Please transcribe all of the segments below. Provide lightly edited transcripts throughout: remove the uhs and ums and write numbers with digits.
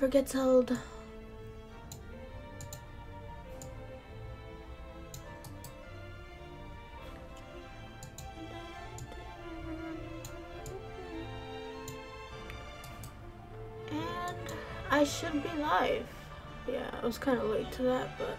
never gets old. And I should be live. Yeah, I was kind of late to that, but...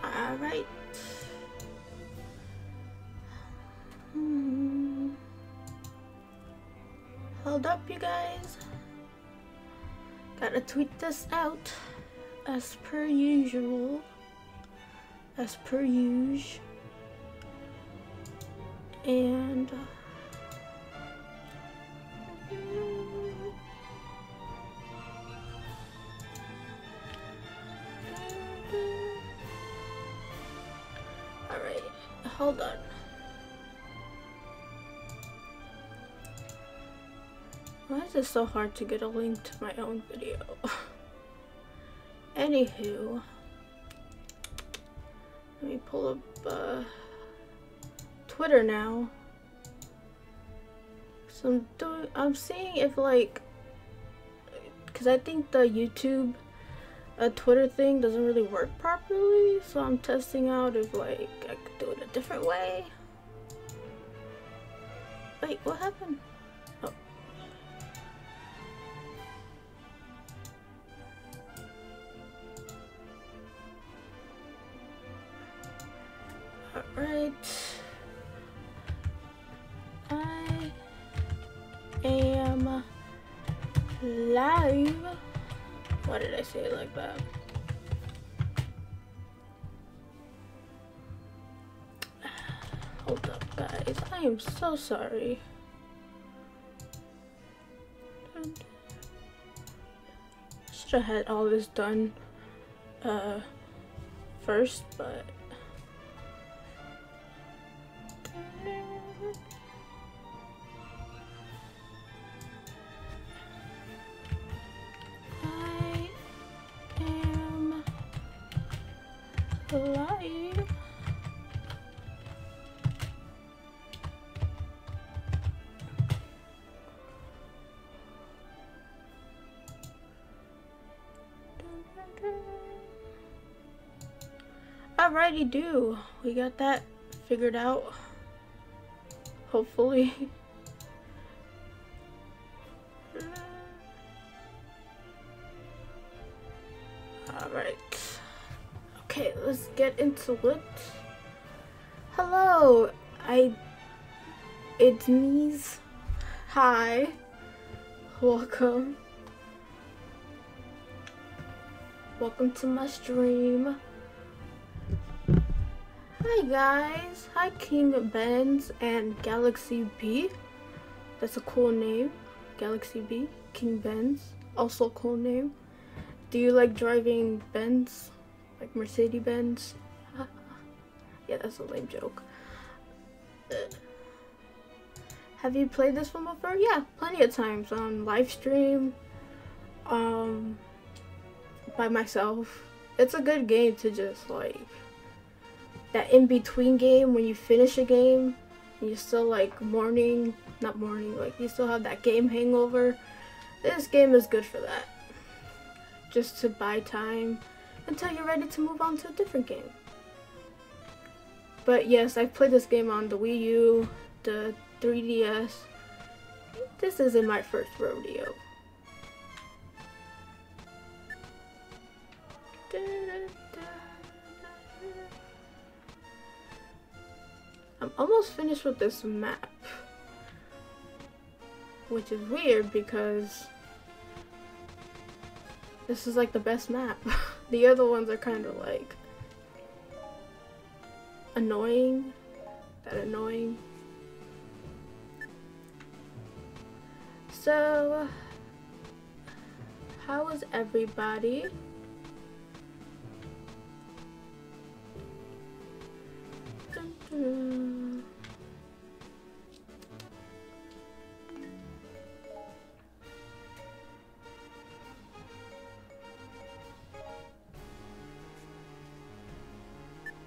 Alright. Hold up, you guys. Gotta tweet this out as per usual. As per usual. And alright, hold on. Why is it so hard to get a link to my own video? Anywho, let me pull up Twitter now. So I'm seeing if like, cause I think the YouTube Twitter thing doesn't really work properly, so I'm testing out if like I could do it a different way. Wait, what happened? Oh. Alright. I am live. Why did I say it like that? Hold up, guys. I am so sorry. Should have had all this done first, but I am live. Alrighty do. We got that figured out. Hopefully. Alright. Okay, let's get into it. Hello. It's me's. Hi. Welcome. Welcome to my stream. Hi guys, hi King Benz and Galaxy B. That's a cool name. Galaxy B, King Benz, also a cool name. Do you like driving Benz? Like Mercedes Benz? Yeah, that's a lame joke. Have you played this one before? Yeah, plenty of times on live stream, by myself. It's a good game to just like, that in-between game when you finish a game and you still like like you still have that game hangover. This game is good for that, just to buy time until you're ready to move on to a different game. But yes, I've played this game on the Wii U, the 3DS. This isn't my first rodeo. I'm almost finished with this map, which is weird because this is like the best map. The other ones are kind of like annoying. So, how is everybody?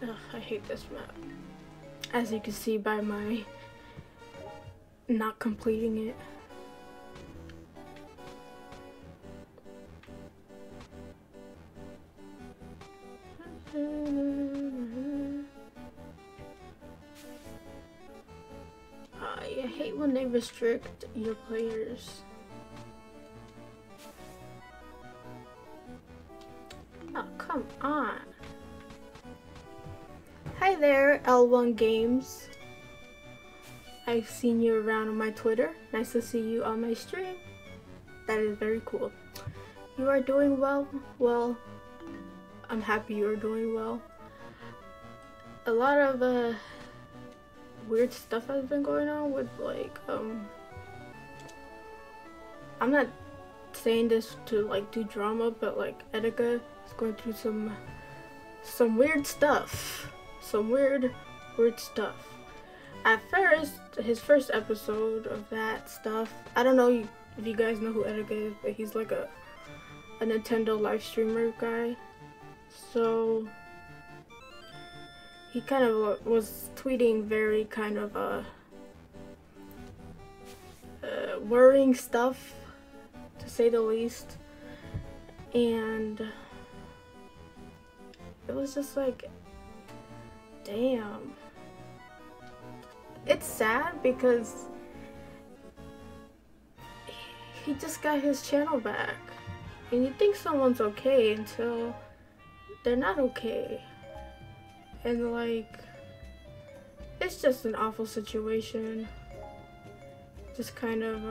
Ugh, I hate this map. As you can see by my not completing it. I hate when they restrict your players. Oh, come on. Hi there, L1 Games. I've seen you around on my Twitter. Nice to see you on my stream. That is very cool. You are doing well? Well, I'm happy you are doing well. A lot of weird stuff has been going on with like I'm not saying this to like do drama, but like Etika is going through some weird stuff. Some weird stuff. At first, his first episode of that stuff, I don't know if you guys know who Etika is, but he's like a Nintendo live streamer guy. So he kind of was tweeting very kind of worrying stuff, to say the least, and it was just like, damn. It's sad because he just got his channel back, and you think someone's okay until they're not okay, and like, it's just an awful situation. Just kind of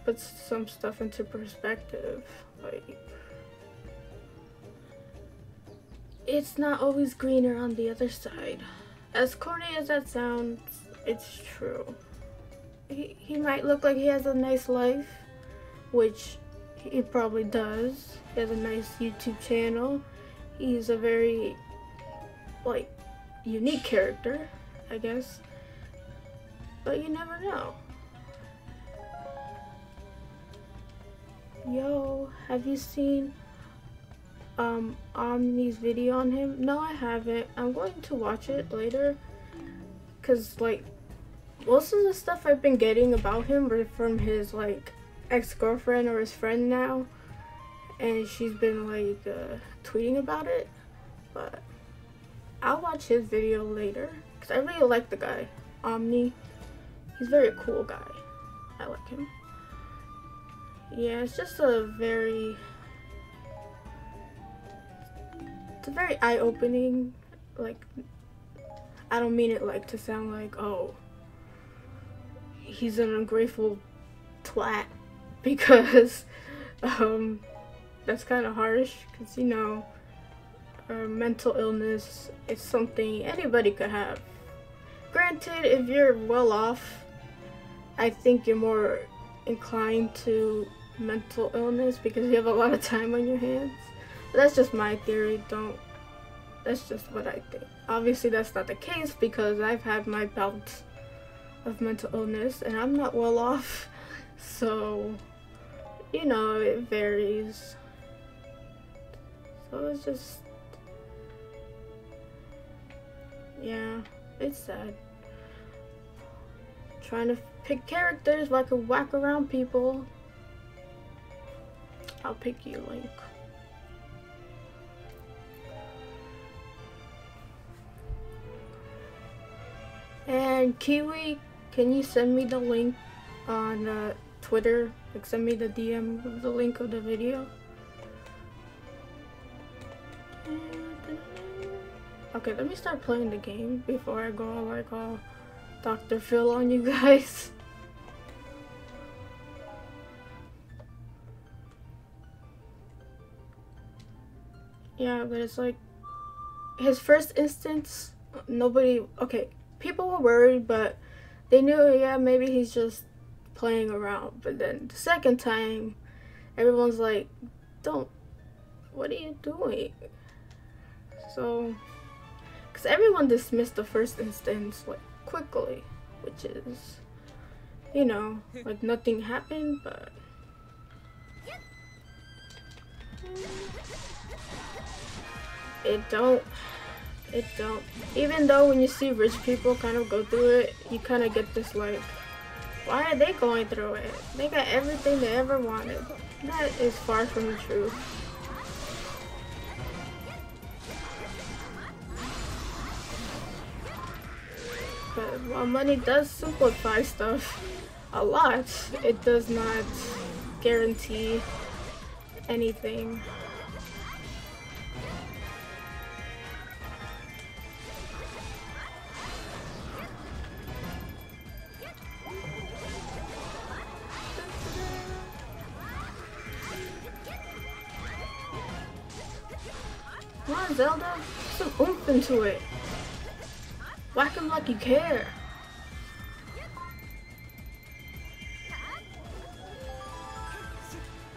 puts some stuff into perspective. Like, it's not always greener on the other side. As corny as that sounds, it's true. He might look like he has a nice life, which he probably does. He has a nice YouTube channel. He's a very, like, unique character, I guess. But you never know. Yo, have you seen Omni's video on him? No, I haven't. I'm going to watch it later, cause like most of the stuff I've been getting about him were from his like ex-girlfriend or his friend now, and she's been like tweeting about it. But I'll watch his video later, cause I really like the guy, Omni. He's a very cool guy. I like him. Yeah, it's just it's a very eye-opening, like, I don't mean it like to sound like, oh, he's an ungrateful twat, because that's kind of harsh, because you know, mental illness is something anybody could have. Granted, if you're well off, I think you're more inclined to mental illness because you have a lot of time on your hands. But that's just my theory. That's just what I think. Obviously that's not the case because I've had my bouts of mental illness and I'm not well off. So, you know, it varies. So it's just, yeah, it's sad. Trying to pick characters where I can whack around people. I'll pick you, Link. And Kiwi, can you send me the link on Twitter? Like, send me the DM of the link of the video. Okay, let me start playing the game before I go like all Dr. Phil on you guys. Yeah, but it's like his first instance, nobody, okay, people were worried, but they knew, yeah, maybe he's just playing around. But then the second time, everyone's like, what are you doing? So, because everyone dismissed the first instance like quickly, which is, you know, like nothing happened, but It don't. It don't. Even though when you see rich people kind of go through it, you kind of get this like, why are they going through it? They got everything they ever wanted. That is far from the truth. But while money does simplify stuff a lot, it does not guarantee anything. Come on, Zelda, put some oomph into it. Whack him like you care.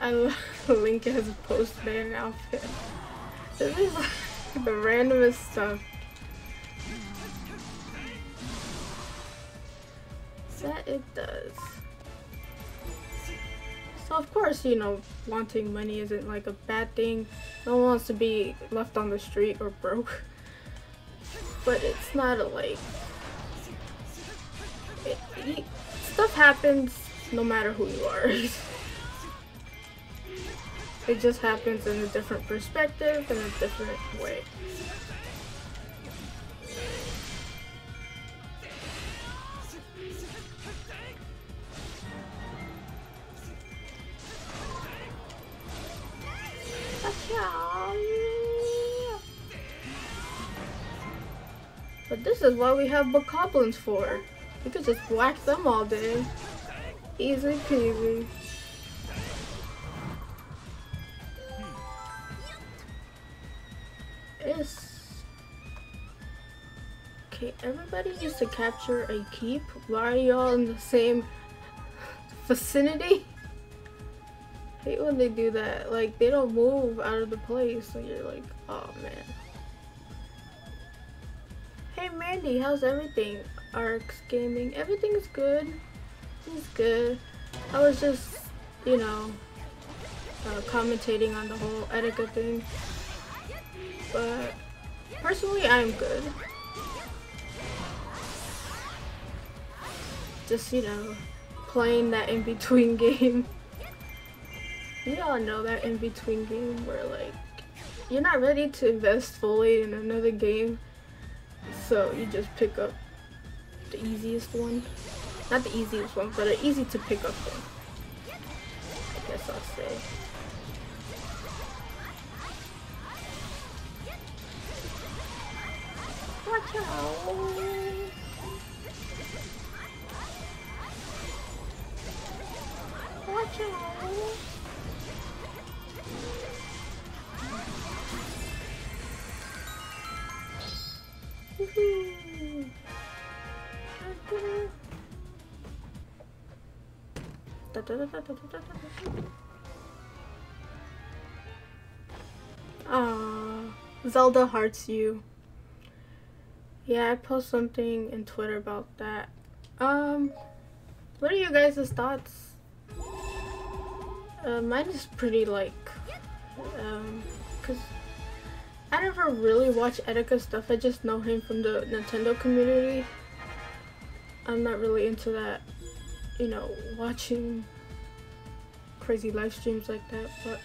I love Link has a post-man outfit. This is like the randomest stuff. That it does. So of course, you know, wanting money isn't like a bad thing. No one wants to be left on the street or broke. But it's not a like... stuff happens no matter who you are. It just happens in a different perspective, in a different way. But this is what we have bokoblins for. We could just whack them all day. Easy peasy. Okay, everybody used to capture a keep. Why are y'all in the same vicinity? I hate when they do that. Like, they don't move out of the place, so you're like, oh man. Hey Mandy, how's everything? Arcs Gaming, everything's good. It's good. I was just, you know, commentating on the whole etiquette thing. But personally, I'm good. Just, you know, playing that in-between game. You all know that in-between game where, like, you're not ready to invest fully in another game, so you just pick up the easiest one. Not the easiest one, but an easy to pick up one, I guess I'll say. Watch out! Watch out! Woohoo! Zelda hearts you. Yeah, I post something in Twitter about that. What are you guys' thoughts? Mine is pretty like, cause I never really watch Etika stuff. I just know him from the Nintendo community. I'm not really into that, you know, watching crazy live streams like that, but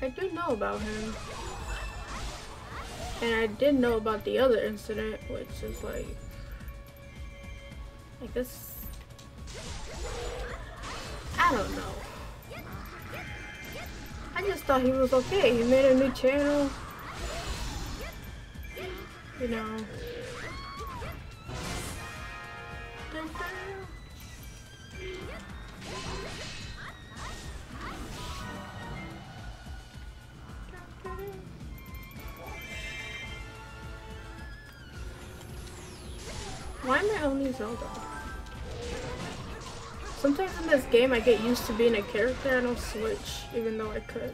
I do know about him. And I did know about the other incident, which is like, I guess, I don't know. I just thought he was okay. He made a new channel, you know. Why am I only Zelda? Sometimes in this game I get used to being a character. I don't switch, even though I could.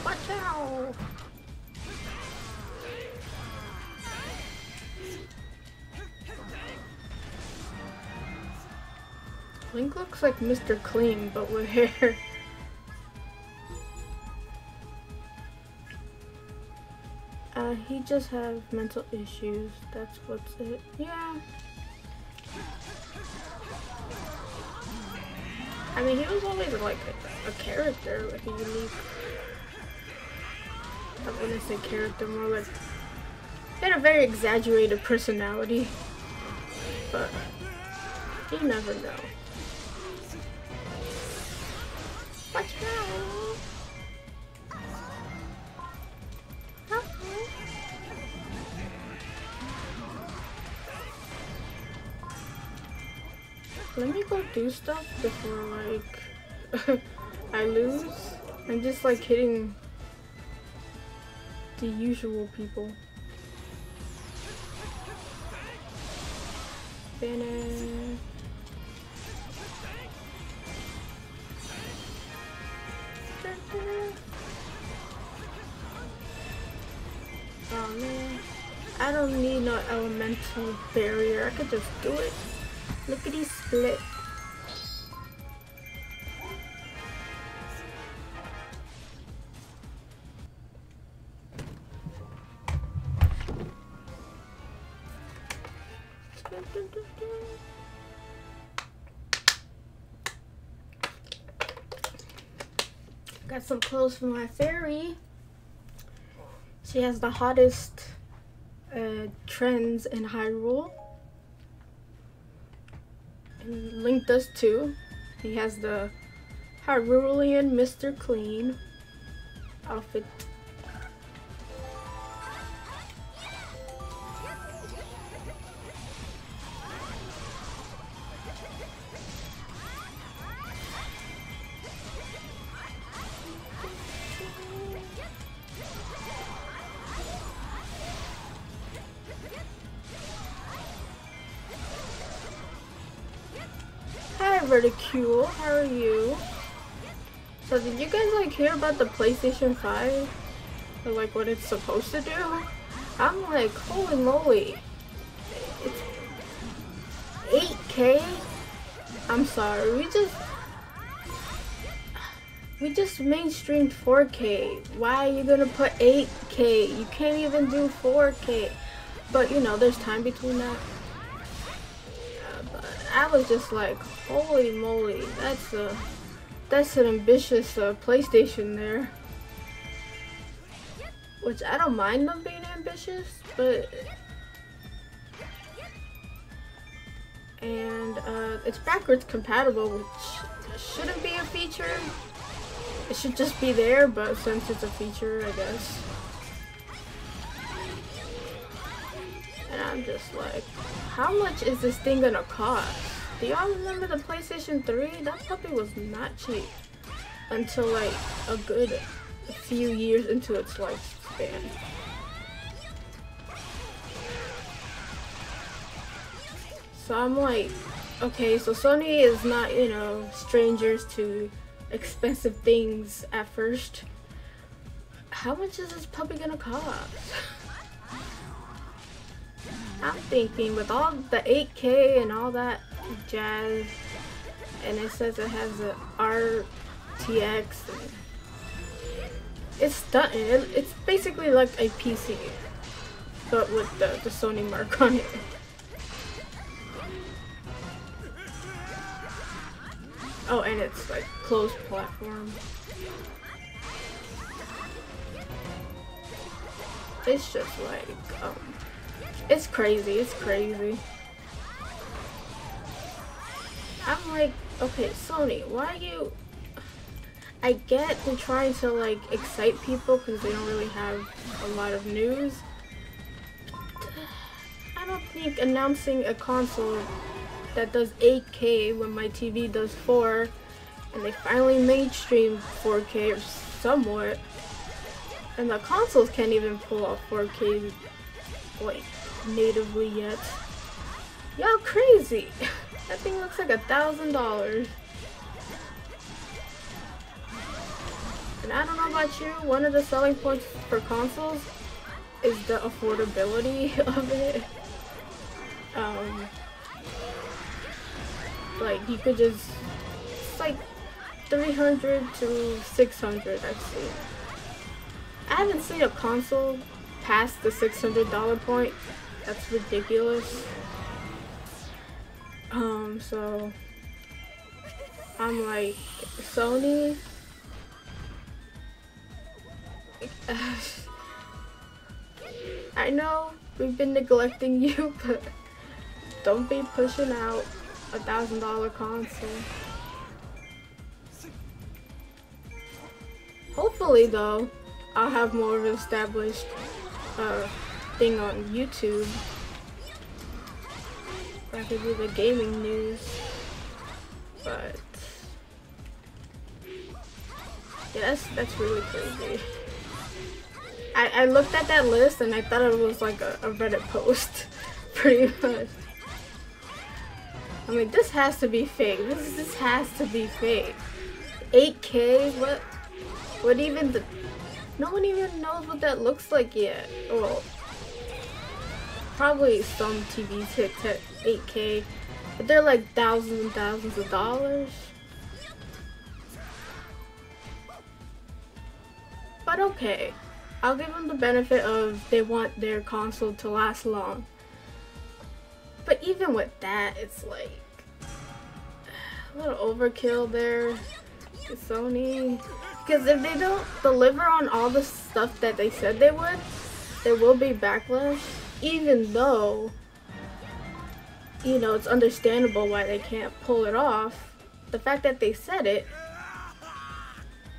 Watch out! Link looks like Mr. Clean, but with hair. He just has mental issues. That's what's it. Yeah. I mean, he was always like a character, like a unique. I wouldn't say character, more like he had a very exaggerated personality, but you never know. Watch out! Let me go do stuff before like I lose. I'm just like hitting the usual people. Banner. Oh man, I don't need no elemental barrier. I could just do it. Lickety split. Got some clothes for my fairy. She has the hottest trends in Hyrule. And Link does too. He has the Hyrulean Mr. Clean outfit. Ridicule, how are you? So did you guys like hear about the PlayStation 5? Or like what it's supposed to do? I'm like, holy moly. It's 8K? I'm sorry, we just mainstreamed 4K. Why are you gonna put 8K? You can't even do 4K. But you know, there's time between that. I was just like, holy moly, that's an ambitious PlayStation there. Which I don't mind them being ambitious, but and it's backwards compatible, which shouldn't be a feature. It should just be there, but since it's a feature, I guess. And I'm just like, how much is this thing gonna cost? Do y'all remember the PlayStation 3? That puppy was not cheap until like a good few years into its lifespan. So I'm like, okay, so Sony is not, you know, strangers to expensive things at first. How much is this puppy gonna cost? I'm thinking with all the 8K and all that jazz, and it says it has a RTX, and it's stunning. It's basically like a PC, but with the Sony mark on it. Oh, and it's like closed platform. It's just like, it's crazy, it's crazy. I'm like, okay, Sony, why are you... I get they're trying to like excite people because they don't really have a lot of news. I don't think announcing a console that does 8K when my TV does 4, and they finally mainstream 4K or somewhat, and the consoles can't even pull off 4K like natively yet. Y'all crazy. That thing looks like $1,000. And I don't know about you, one of the selling points for consoles is the affordability of it. Like you could just, it's like 300 to 600 I've seen. I haven't seen a console past the $600 point. That's ridiculous. So I'm like, Sony, I know we've been neglecting you, but don't be pushing out $1,000 console. Hopefully though, I'll have more of an established thing on YouTube. I could do the gaming news, but yeah, that's really crazy. I looked at that list and I thought it was like a Reddit post, pretty much. I mean, this has to be fake. This has to be fake. 8K? What even no one even knows what that looks like yet. Well, probably some TVs hit 8K, but they're like thousands and thousands of dollars. But okay, I'll give them the benefit of they want their console to last long. But even with that, it's like a little overkill there, Sony. Because if they don't deliver on all the stuff that they said they would, there will be backlash. Even though, you know, it's understandable why they can't pull it off. The fact that they said it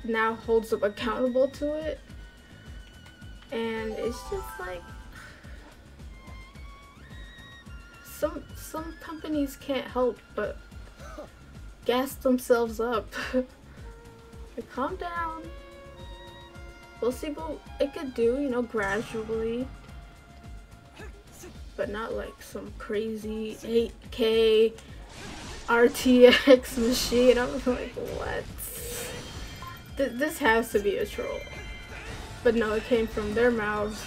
now holds them accountable to it. And it's just like, some companies can't help but gas themselves up. Like, calm down. We'll see what it could do, you know, gradually. But not like some crazy 8K RTX machine. I was like, what? This has to be a troll. But no, it came from their mouths.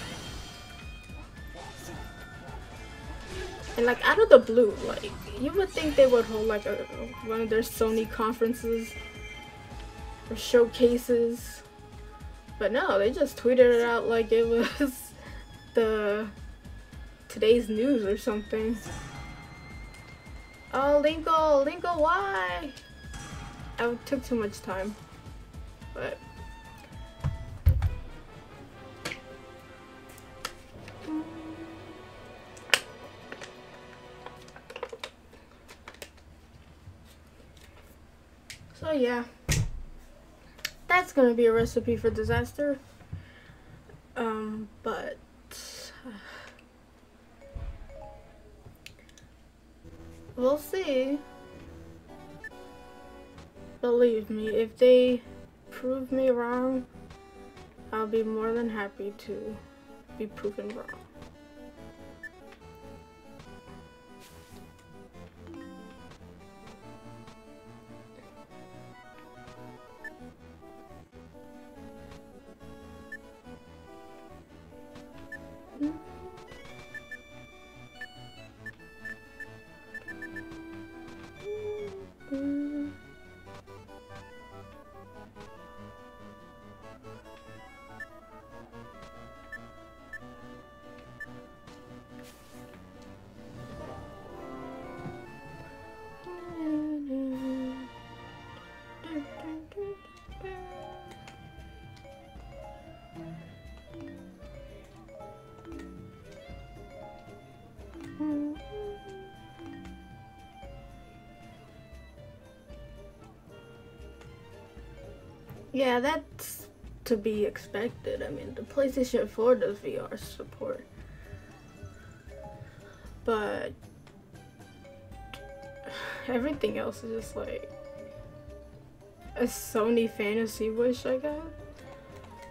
And like out of the blue, like you would think they would hold like one of their Sony conferences or showcases. But no, they just tweeted it out like it was today's news or something. Oh, Linko, why? I took too much time. But so yeah, that's gonna be a recipe for disaster. But we'll see. Believe me, if they prove me wrong, I'll be more than happy to be proven wrong. Yeah, that's to be expected. I mean, the PlayStation 4 does VR support. But everything else is just like a Sony fantasy wish, I guess.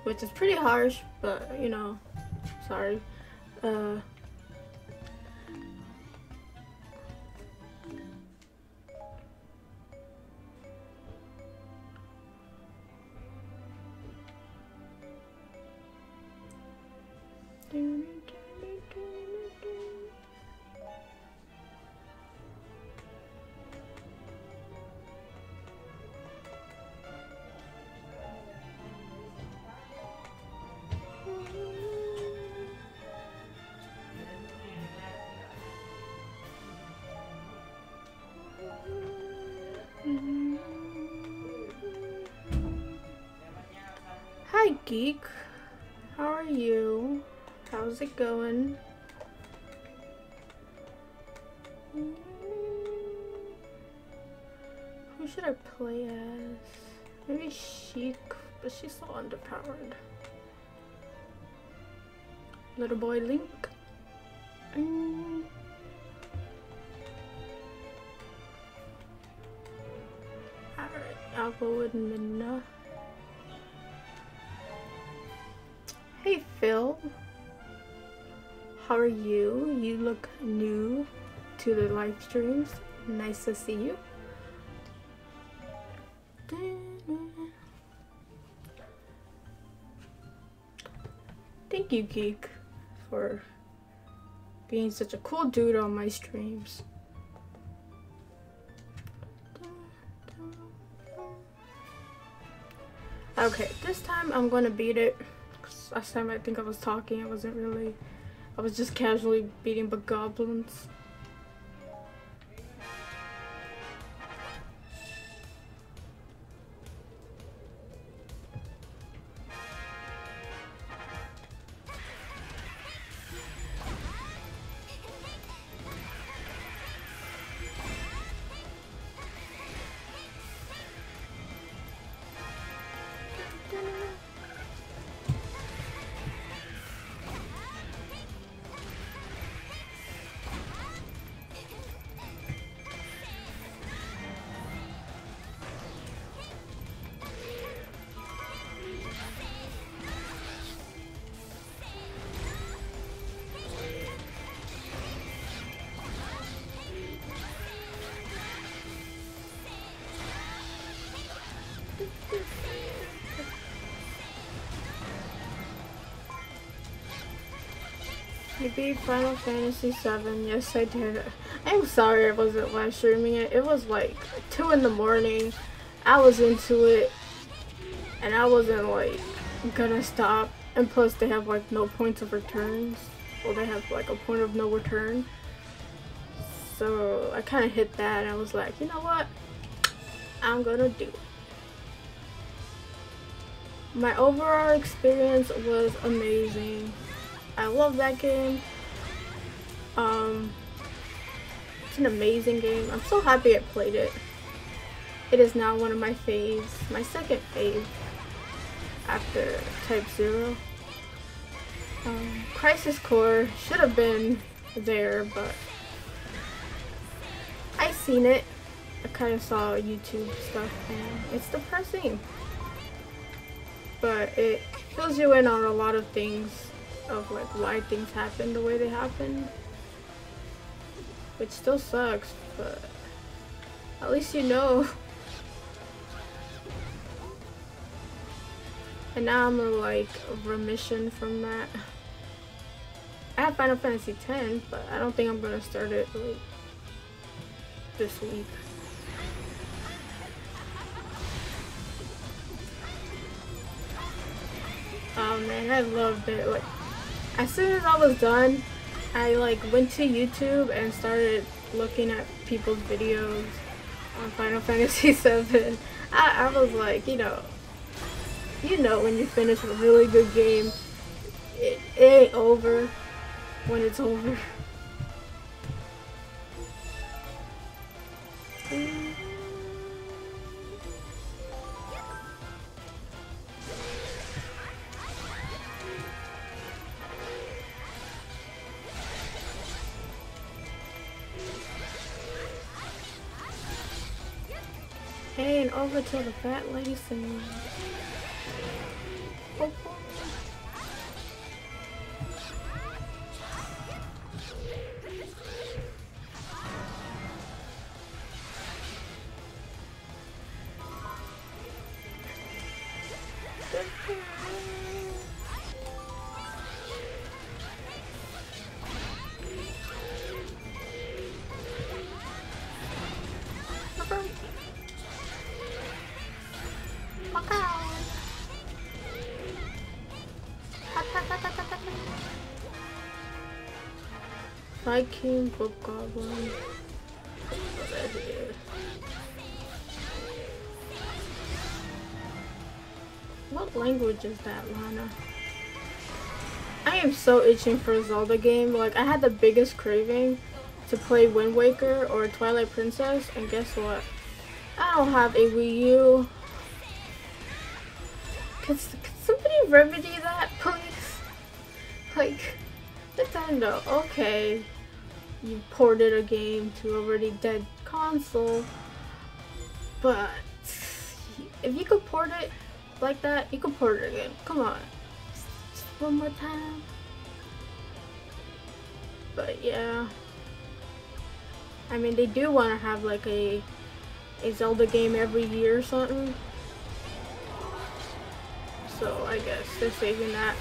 Which is pretty harsh, but you know, sorry. Hi Geek, how are you? How's it going? Who should I play as? Maybe Sheik, but she's so underpowered. Little boy Link. Alright, I'll go with Minna. Hey Phil, how are you? You look new to the live streams. Nice to see you. Thank you, Geek, for being such a cool dude on my streams. Okay, this time I'm gonna beat it. Last time I think I was talking, I was just casually beating the goblins. You beat Final Fantasy VII. Yes, I did. I'm sorry I wasn't live streaming it. It was like 2 in the morning. I was into it, and I wasn't like gonna stop. And plus, they have like no points of returns. Well, they have like a point of no return. So I kind of hit that, and I was like, you know what? I'm gonna do it. My overall experience was amazing. I love that game. It's an amazing game. I'm so happy I played it. It is now one of my faves. My second fave after Type 0. Crisis Core should have been there, but I seen it. I kind of saw YouTube stuff and it's depressing. But it fills you in on a lot of things of like why things happen the way they happen, which still sucks, but at least you know. And now I'm in like a remission from that. I have Final Fantasy X, but I don't think I'm gonna start it like this week. Oh man, I loved it. Like, as soon as I was done, I like went to YouTube and started looking at people's videos on Final Fantasy VII. I was like, you know when you finish a really good game, it ain't over when it's over. Hey, and over to the fat lady singing. Oh, Viking Book Goblin. What language is that, Lana? I am so itching for a Zelda game. Like, I had the biggest craving to play Wind Waker or Twilight Princess, and guess what? I don't have a Wii U. Could somebody remedy that, please? Like, Nintendo, okay, you ported a game to a already dead console, but if you could port it like that, you could port it again. Come on. Just one more time. But yeah. I mean, they do want to have like a Zelda game every year or something. So I guess they're saving that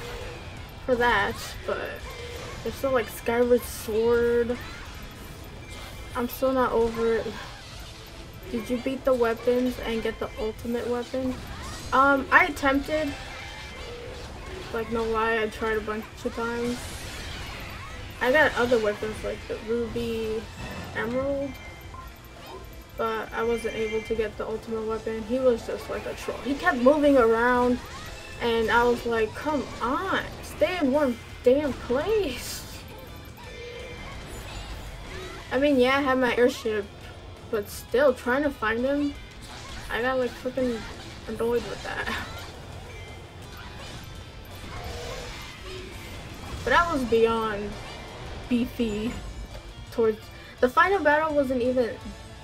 for that, but there's still like Skyward Sword. I'm still not over it. Did you beat the weapons and get the ultimate weapon? I attempted. Like, no lie, I tried a bunch of times. I got other weapons like the Ruby Emerald, but I wasn't able to get the ultimate weapon. He was just like a troll. He kept moving around, and I was like, come on, stay in one damn place. I mean, yeah, I had my airship, but still, trying to find him, I got like freaking annoyed with that. But I was beyond beefy towards the final battle. Wasn't even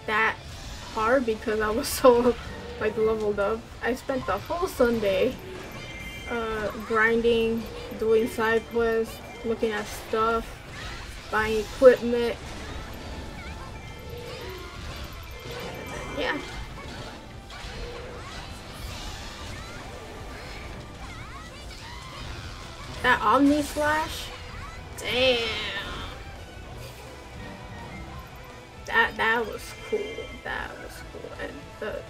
that hard because I was so like leveled up. I spent the whole Sunday grinding, doing side quests, looking at stuff, buying equipment. Yeah. That Omni Slash? Damn. That was cool. That was cool. And the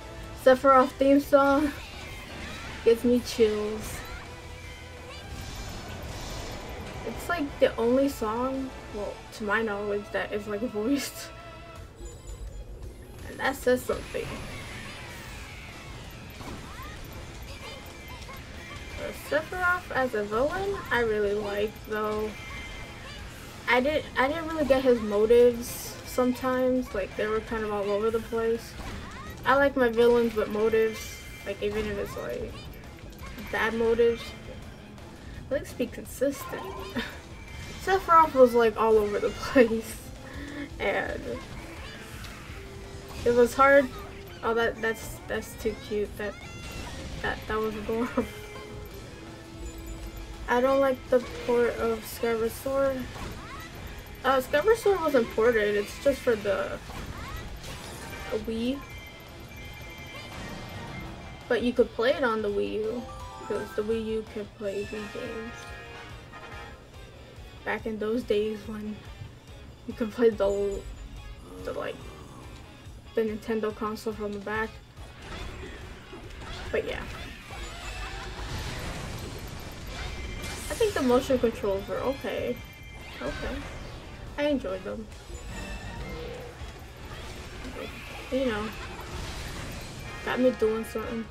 Sephiroth theme song gives me chills. It's like the only song, well, to my knowledge, that is like voiced. And that says something. Sephiroth as a villain, I really like, though. I didn't really get his motives sometimes, like they were kind of all over the place. I like my villains with motives, like even if it's like bad motives. I like to be consistent. Sephiroth was like all over the place, and it was hard. Oh, that's too cute. That was adorable. I don't like the port of Skyward Sword. Skyward Sword wasn't ported, it's just for the Wii. But you could play it on the Wii U, because the Wii U could play Wii games. Back in those days when you could play the Nintendo console from the back. But yeah. I think the motion controls were okay. Okay. I enjoyed them. You know, got me doing something.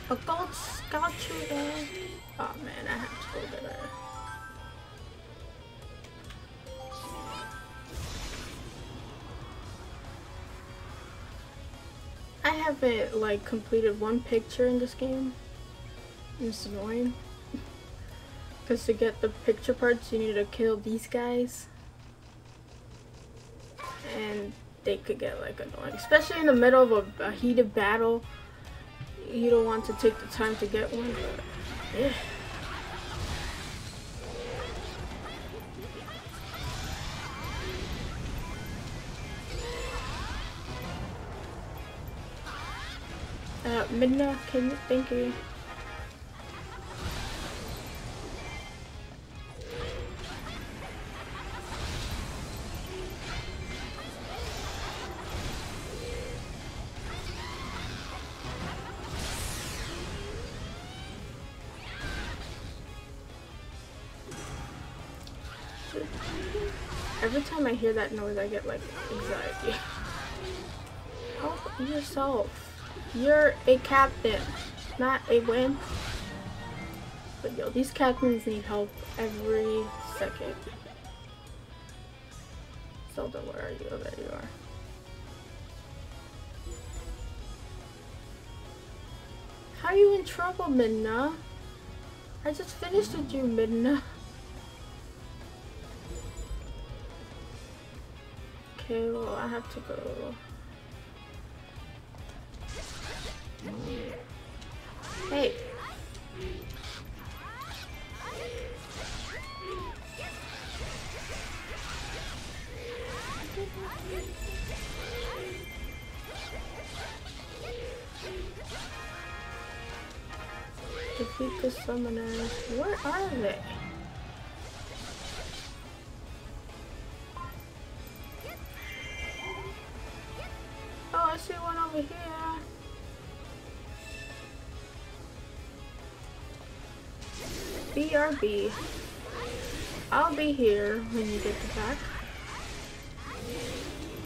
A gold sculpture there. Oh man, I have to go there. I haven't like completed one picture in this game. It's annoying. Because to get the picture parts you need to kill these guys. And they could get like annoying. Especially in the middle of a heated battle. You don't want to take the time to get one, but yeah. Midna, can you thank you? Every time I hear that noise, I get like anxiety. Help yourself. You're a captain, not a wimp. But yo, these captains need help every second. Zelda, where are you? Oh, there you are. How are you in trouble, Midna? I just finished with you, Midna. Okay, well, I have to go. Hey. Defeat the summoners. Where are they? Oh, I see one over here. BRB. I'll be here when you get back.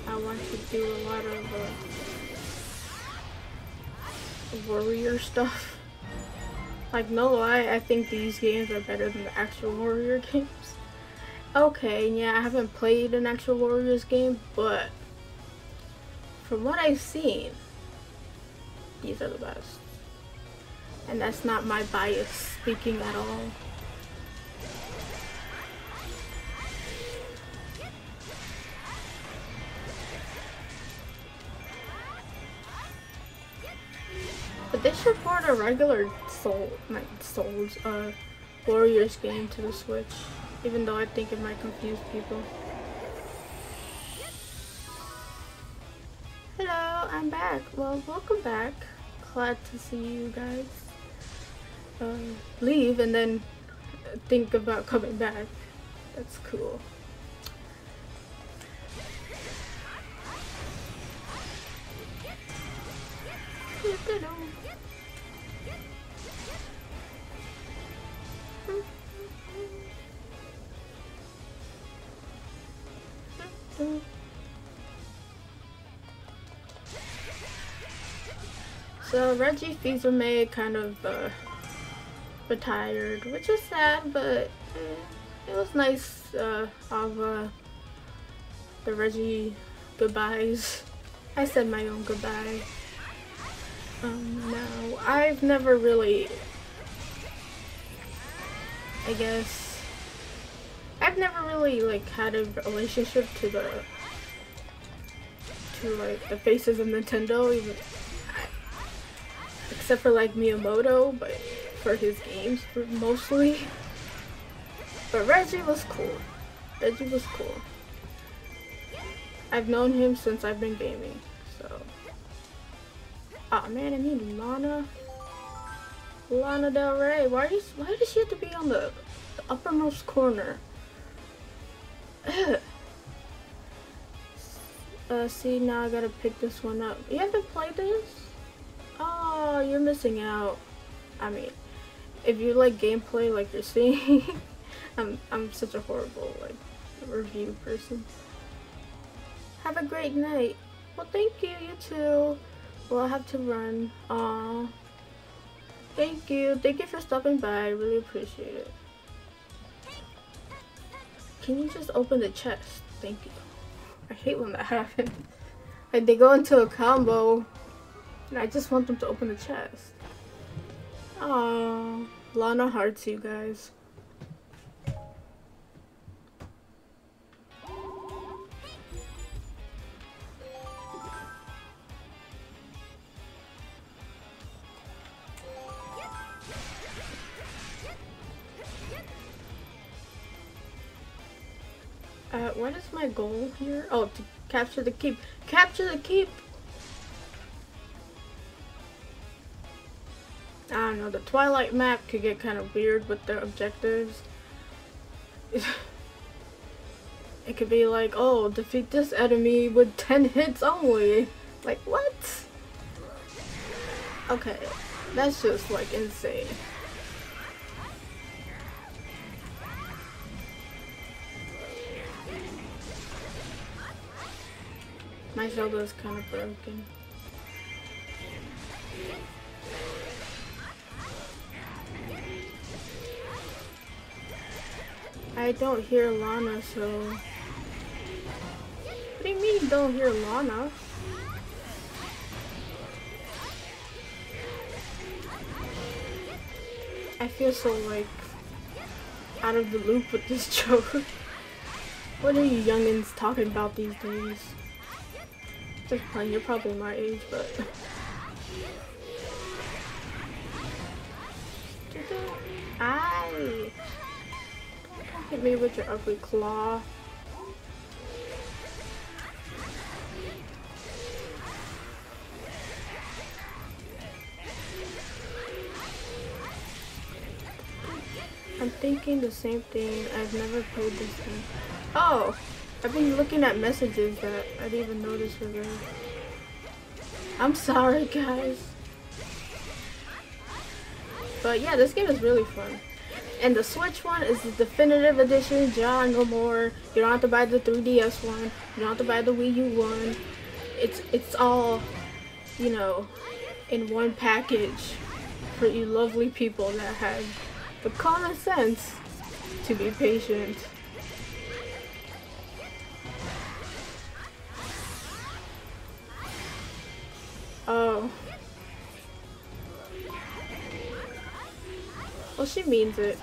I want to do a lot of warrior stuff. Like, no lie, I think these games are better than the actual warrior games. Okay, yeah, I haven't played an actual Warriors game, but from what I've seen, these are the best. And that's not my bias speaking at all. But they should port a regular Warriors game to the Switch, even though I think it might confuse people. Hello, I'm back. Well, welcome back. Glad to see you guys leave and then think about coming back. That's cool. So Reggie Fils-Aimé kind of retired, which is sad, but it was nice of the Reggie goodbyes. I said my own goodbye. No, I've never really, I've never really like had a relationship to like the faces of Nintendo, even except for like Miyamoto, but for his games mostly. But Reggie was cool. Reggie was cool. I've known him since I've been gaming, so. Oh man, I need Lana Del Rey. Why does she have to be on the uppermost corner? See, now I gotta pick this one up. You haven't played this? Oh, you're missing out. I mean, if you like gameplay like you're seeing, I'm such a horrible like review person. Have a great night. Well, thank you. You too. Well, I have to run. Aw. Thank you. Thank you for stopping by. I really appreciate it. Can you just open the chest? Thank you. I hate when that happens. Like, they go into a combo, and I just want them to open the chest. Aww. Lana hearts, you guys. What is my goal here? Oh, to capture the keep. Capture the keep! I don't know, the Twilight map could get kind of weird with their objectives. It could be like, oh, defeat this enemy with 10 hits only. Like, what? Okay, that's just like insane. My Zelda is kind of broken. I don't hear Lana, so... What do you mean you don't hear Lana? I feel so, like, out of the loop with this joke. What are you youngins talking about these days? Just playing, you're probably my age, but... Aye! Don't hit me with your ugly claw. I'm thinking the same thing. I've never played this game. Oh! I've been looking at messages that I didn't even notice were there. I'm sorry, guys. But yeah, this game is really fun. And the Switch one is the definitive edition. John, no more. You don't have to buy the 3DS one. You don't have to buy the Wii U one. It's all, you know, in one package for you lovely people that have the common sense to be patient. Oh. Well, she means it.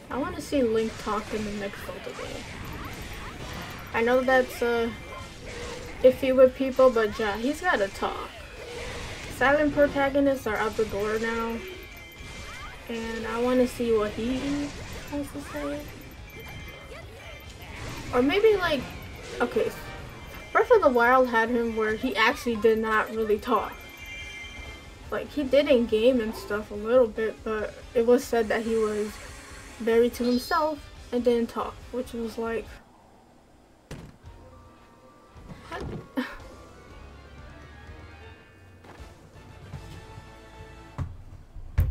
I want to see Link talk in the next Zelda game. I know that's iffy with people, but yeah, he's gotta talk. Silent protagonists are out the door now, and I want to see what he has to say. Or maybe like, okay, Breath of the Wild had him where he actually did not really talk. Like, he did in game and stuff a little bit, but it was said that he was very to himself and didn't talk, which was like, what?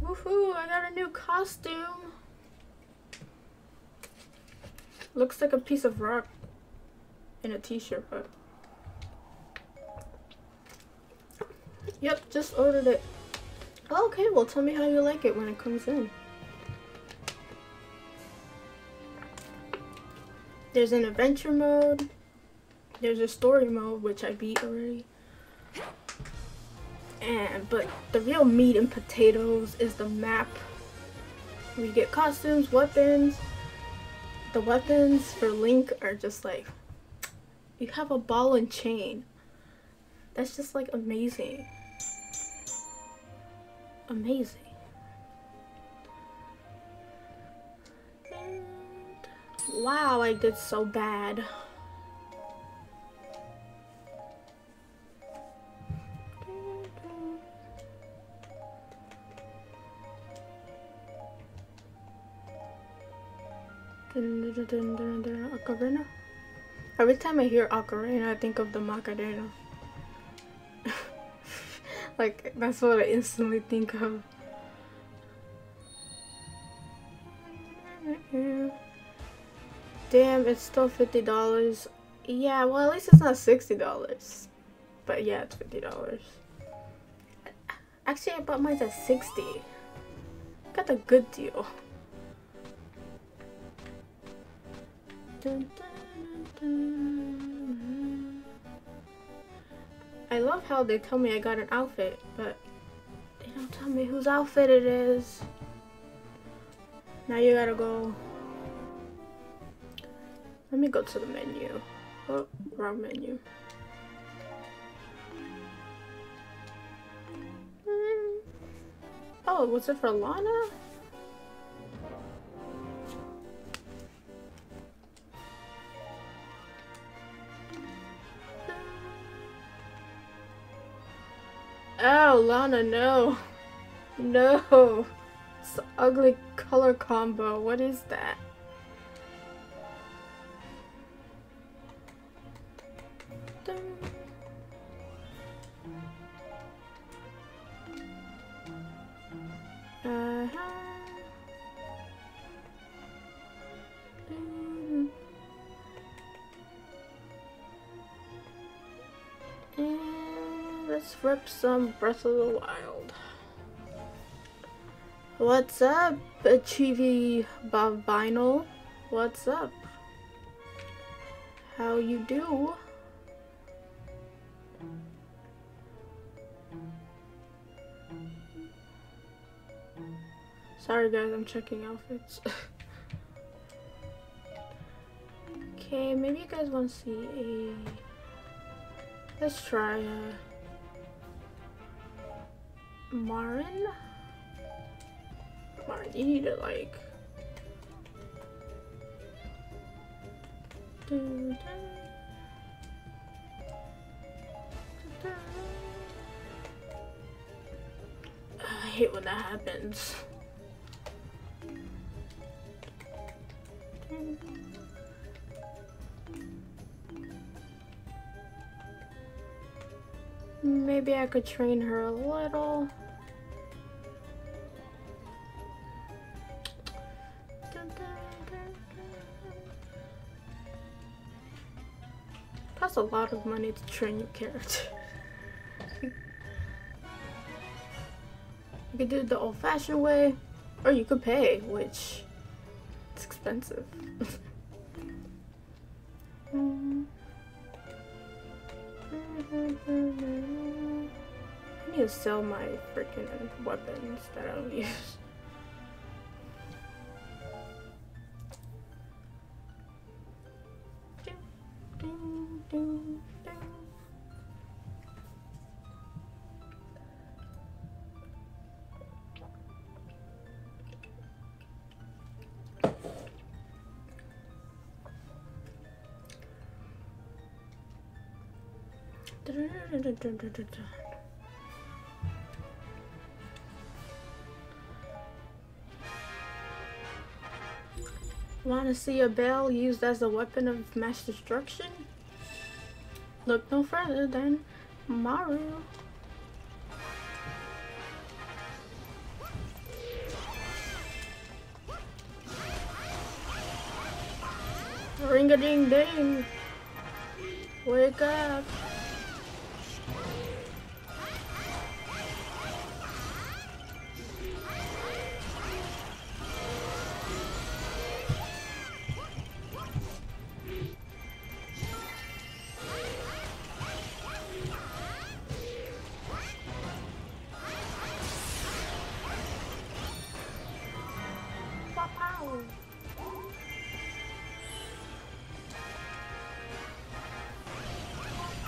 Woohoo, I got a new costume. Looks like a piece of rock in a t-shirt, but yep, just ordered it. Okay, well, tell me how you like it when it comes in. There's an adventure mode. There's a story mode, which I beat already. But the real meat and potatoes is the map. We get costumes, weapons. The weapons for Link are just like, you have a ball and chain. That's just like amazing. Amazing. And wow, I did so bad. Ocarina? Every time I hear Ocarina, I think of the Macarena. Like, that's what I instantly think of. Damn, it's still $50. Yeah, well, at least it's not $60. But yeah, it's $50. Actually, I bought mine at $60. Got a good deal. Dun, dun, dun. I love how they tell me I got an outfit, but they don't tell me whose outfit it is. Now you gotta go. Let me go to the menu. Oh, wrong menu. Oh, was it for Lana? Oh, Lana, no. No. It's an ugly color combo. What is that? let's rip some Breath of the Wild. What's up, Chibi Bavino? What's up? How you do? Sorry guys, I'm checking outfits. Okay, maybe you guys want to see a... Let's try Marin? Marin, you need to like... I hate when that happens. Maybe I could train her a little. Costs a lot of money to train your character. You could do it the old-fashioned way, or you could pay, which it's expensive. I need to sell my freaking weapons that I don't use. Want to see a bell used as a weapon of mass destruction? Look no further than Maru. Ring-a-ding-ding. Wake up.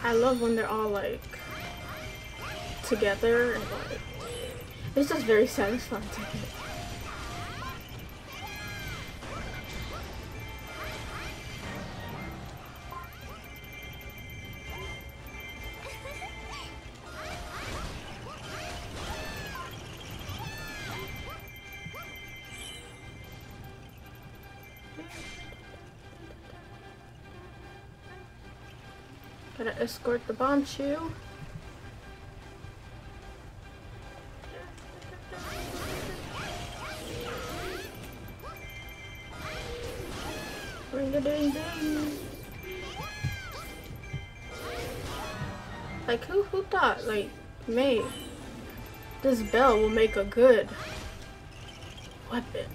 I love when they're all like together and like it's just very satisfying to me. Gotta escort the Bonchu. Ring-a-ding-ding. Like who thought like May this bell will make a good weapon?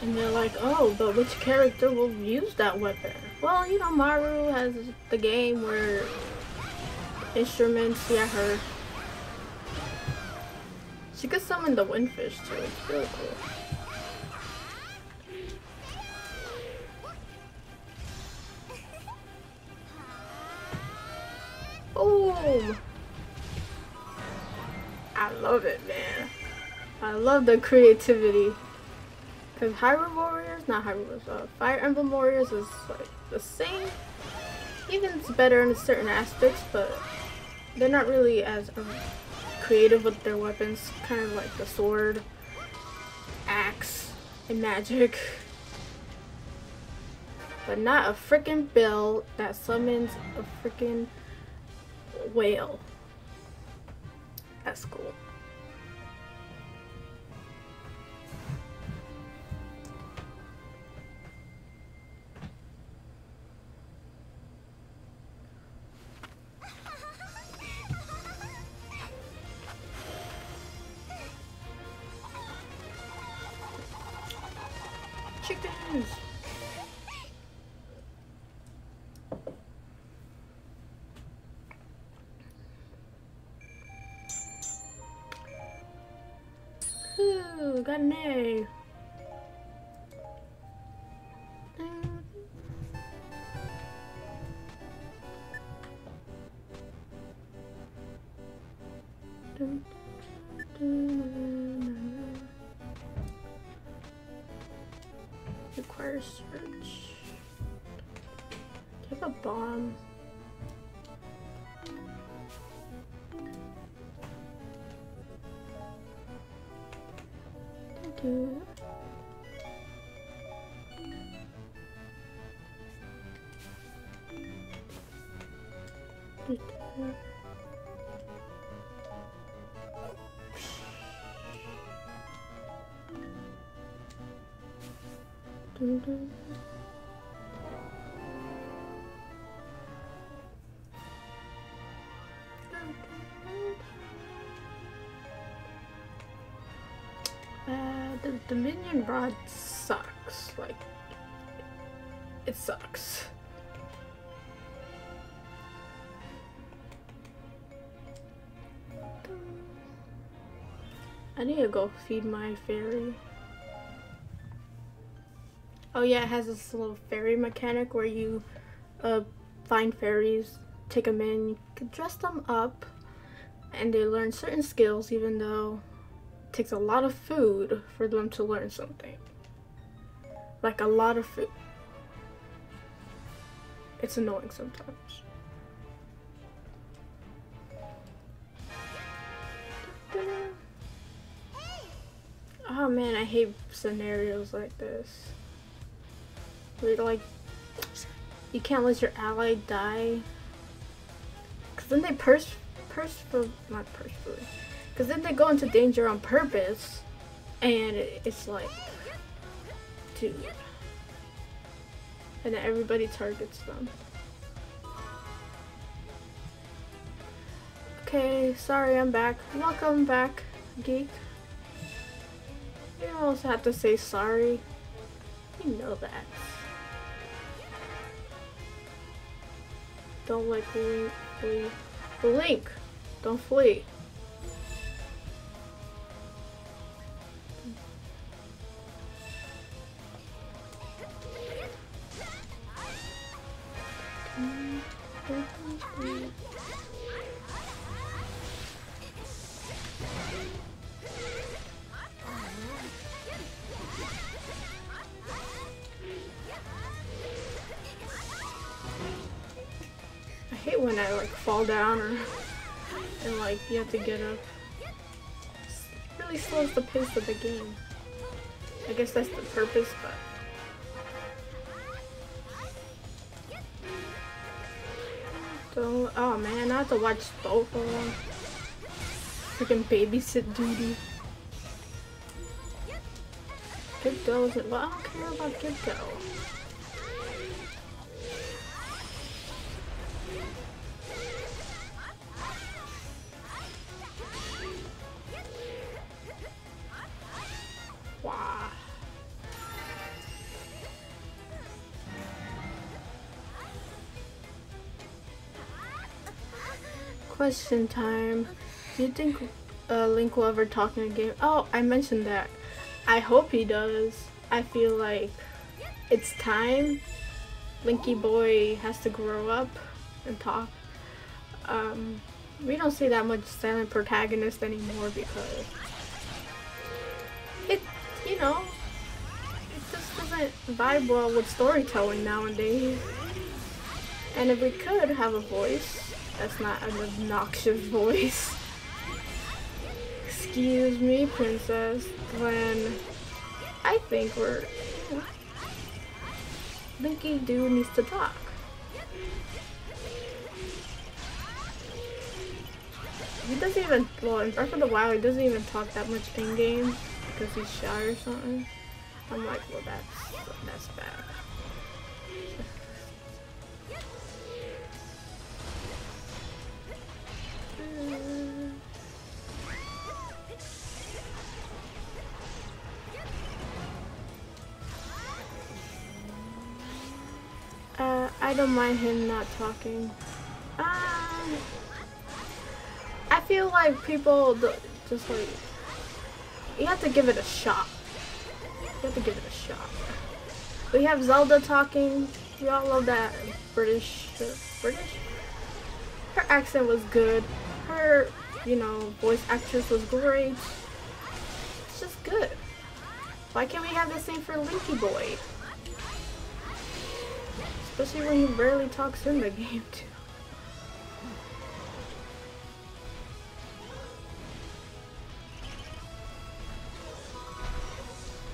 And they're like, oh, but which character will use that weapon? Well, you know, Maru has the game where instruments, yeah, her. She could summon the windfish too, it's really cool. Boom! I love it, man. I love the creativity. Because Hyrule Warriors, not Hyrule Warriors, Fire Emblem Warriors is like the same. Even it's better in certain aspects, but they're not really as creative with their weapons. Kind of like the sword, axe, and magic. But not a freaking bell that summons a freaking whale. That's cool. Jeez. Ooh, got an A. Requires search. Do you have a bomb? Do. The minion rod sucks. Like, it sucks. I need to go feed my fairy. Oh yeah, it has this little fairy mechanic where you find fairies, take them in, you can dress them up, and they learn certain skills even though it takes a lot of food for them to learn something. Like a lot of food. It's annoying sometimes. Oh man, I hate scenarios like this. Where like, you can't let your ally die. Cause then they Cause then they go into danger on purpose. And it's like, dude. And then everybody targets them. Okay, sorry, I'm back. Welcome back, geek. You don't also have to say sorry. You know that. Don't like flee. Blink! Don't flee. I hate when I like fall down and like you have to get up. It really slows the pace of the game. I guess that's the purpose, but don't. Oh man, I have to watch both of them. Freaking babysit duty. Gibdo isn't. Well, I don't care about Gibdo. Wow. Question time. Do you think Link will ever talk in a game? Oh, I mentioned that. I hope he does. I feel like it's time. Linky boy has to grow up and talk. We don't see that much silent protagonist anymore because it, you know, it just doesn't vibe well with storytelling nowadays. And if we could have a voice that's not an obnoxious voice. Excuse me, princess, when I think we're, you know, Linky dude needs to talk. He doesn't even, well, in Breath of the Wild, he doesn't even talk that much in-game because he's shy or something. I'm like, well, that's bad. I don't mind him not talking. I feel like people just like, you have to give it a shot. You have to give it a shot. We have Zelda talking. We all love that British. Her accent was good. Her, you know, voice actress was great. It's just good. Why can't we have the same for Linky Boy? Especially when he rarely talks in the game too.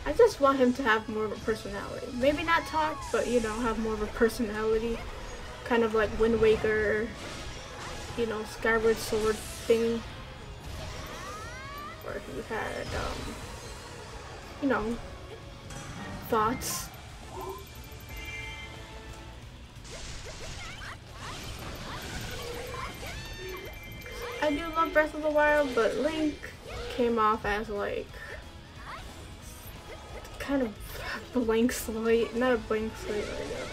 I just want him to have more of a personality. Maybe not talk, but you know, have more of a personality. Kind of like Wind Waker, you know, Skyward Sword thing. Where he had, you know, thoughts. I do love Breath of the Wild, but Link came off as like kind of blank slate, not a blank slate, like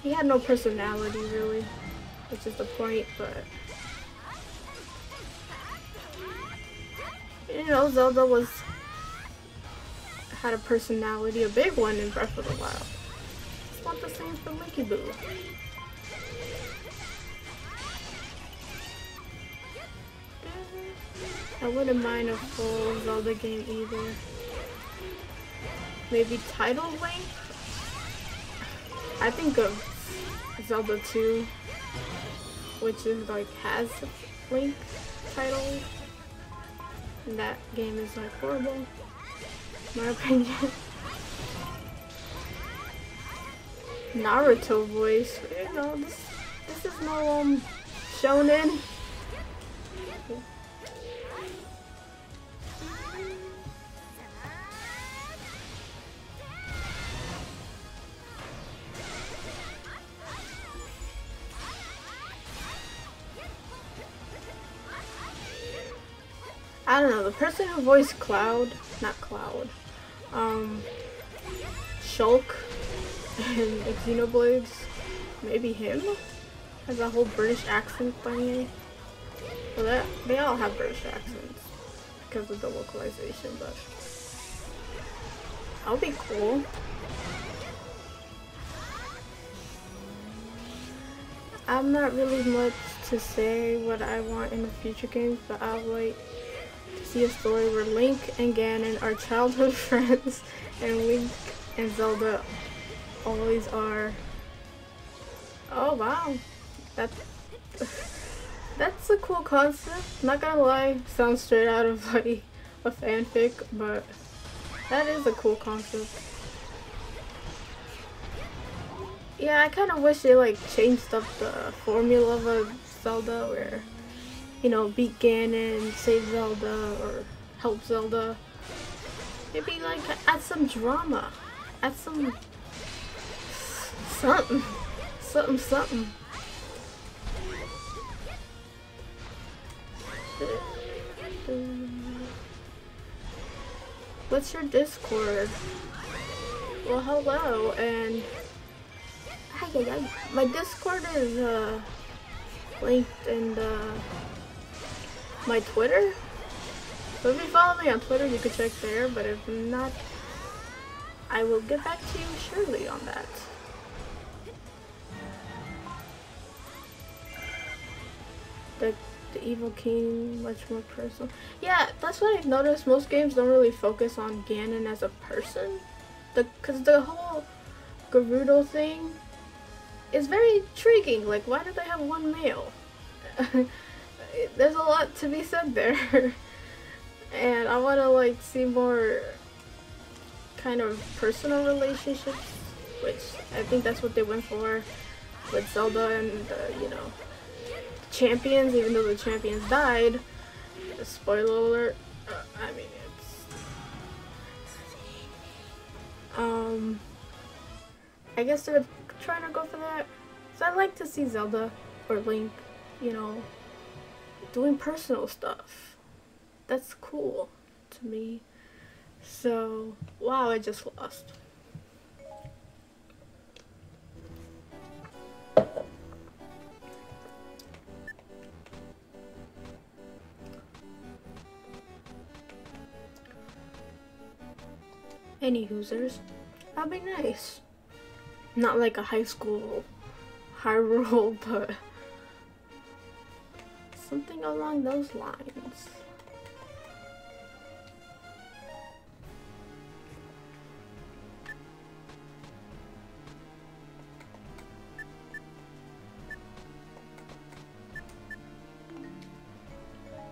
he had no personality really, which is the point, but you know, Zelda had a personality, a big one in Breath of the Wild. Just want the same for Linky Boo. I wouldn't mind a full Zelda game either. Maybe title Link? I think of Zelda 2, which is like has Link title. And that game is like horrible, in my opinion. Naruto voice, you know, this is no shonen. I don't know, the person who voiced Cloud, not Cloud, Shulk in Xenoblades, maybe him? Has a whole British accent thingy. Well, they all have British accents because of the localization, but that'll be cool. I'm not really much to say what I want in the future games, but I'll wait to see a story where Link and Ganon are childhood friends and Link and Zelda always are. Oh wow, that's a cool concept. Not gonna lie, sounds straight out of like a fanfic, but that is a cool concept. Yeah, I kind of wish they like changed up the formula of a Zelda where, you know, beat Ganon, save Zelda, or help Zelda. Maybe like add some drama, add something. What's your Discord? Well, hello, and my Discord is linked in my Twitter. So if you follow me on Twitter, you can check there, but if not, I will get back to you surely on that. The Evil King, much more personal. Yeah, that's what I've noticed. Most games don't really focus on Ganon as a person. Because the whole Gerudo thing is very intriguing. Like, why do they have one male? There's a lot to be said there. And I want to, like, see more kind of personal relationships, which I think that's what they went for with Zelda and, you know, champions, even though the champions died. Spoiler alert. I mean, it's I guess they're trying to go for that. So I like to see Zelda or Link, you know, doing personal stuff. That's cool to me. So wow, I just lost. Any Hoosers. That'd be nice. Not like a high school Hyrule, but something along those lines.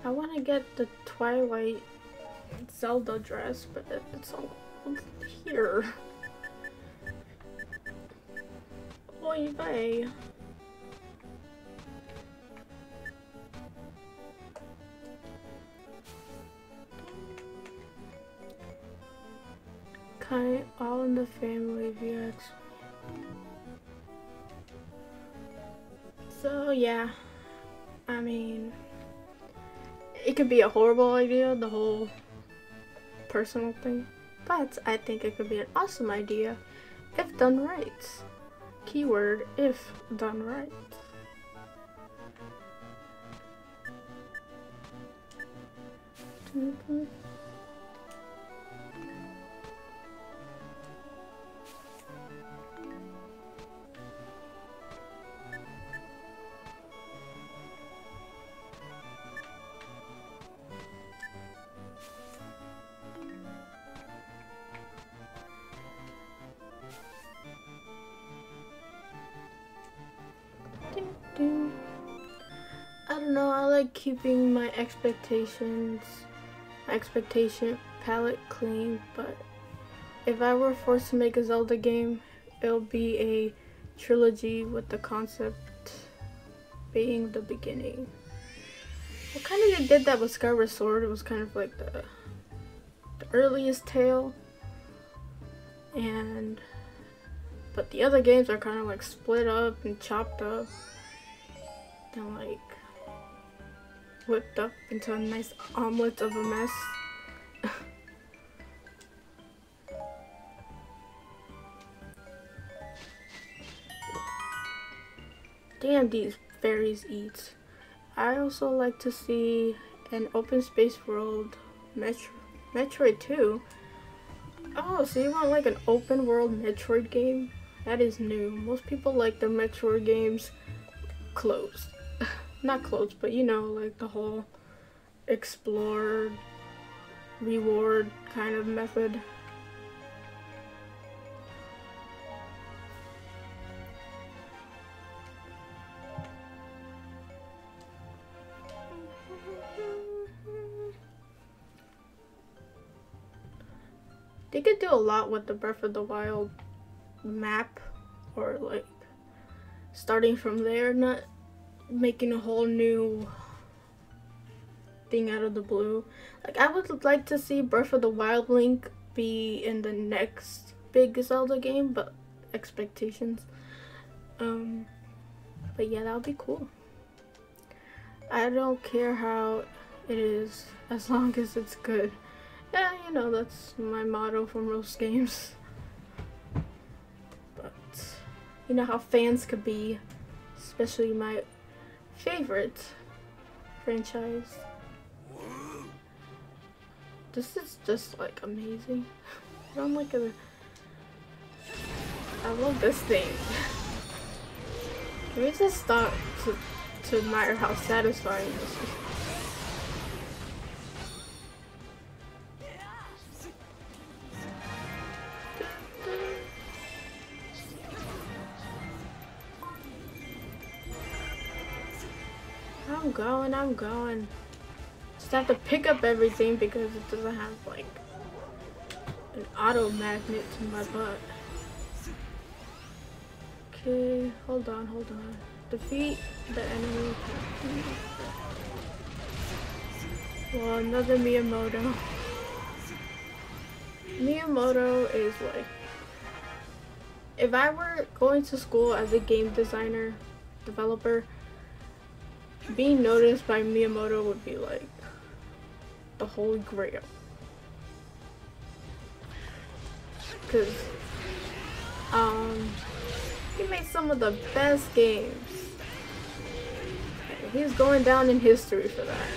I want to get the Twilight Zelda dress, but it's all here. Oy vey. Okay, all in the family VX. So yeah, I mean, it could be a horrible idea, the whole personal thing, but I think it could be an awesome idea if done right. Keyword, if done right. I don't know, I like keeping my expectation palette clean, but if I were forced to make a Zelda game, it'll be a trilogy with the concept being the beginning. Well, kind of did that with Skyward Sword. It was kind of like the earliest tale, but the other games are kind of like split up and chopped up and like whipped up into a nice omelet of a mess. Damn, these fairies eat. I also like to see an open space world Metroid 2. Oh, so you want like an open world Metroid game? That is new. Most people like the Metroid games closed. Not closed, but you know, like the whole explore, reward kind of method. They could do a lot with the Breath of the Wild map, or like starting from there, not making a whole new thing out of the blue. Like, I would like to see Breath of the Wild Link be in the next big Zelda game, but expectations. But yeah, that would be cool. I don't care how it is, as long as it's good. Yeah, you know, that's my motto for most games. But you know how fans could be, especially my favorite franchise. This is just like amazing. I'm like I love this thing. Can we just stop to admire how satisfying this is? I'm going. Just have to pick up everything because it doesn't have like an auto magnet to my butt. Okay, hold on. Defeat the enemy. Well, another Miyamoto. Miyamoto is like, if I were going to school as a game designer, developer, being noticed by Miyamoto would be like the holy grail. Because he made some of the best games. He's going down in history for that.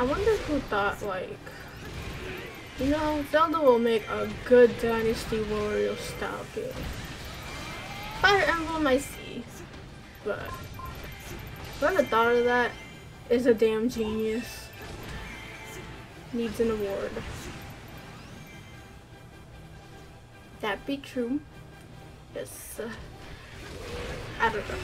I wonder who thought, like, you know, Zelda will make a good Dynasty Warriors style game. Fire Emblem I see, but whoever thought of that is a damn genius. Needs an award. That be true. Yes. I don't know.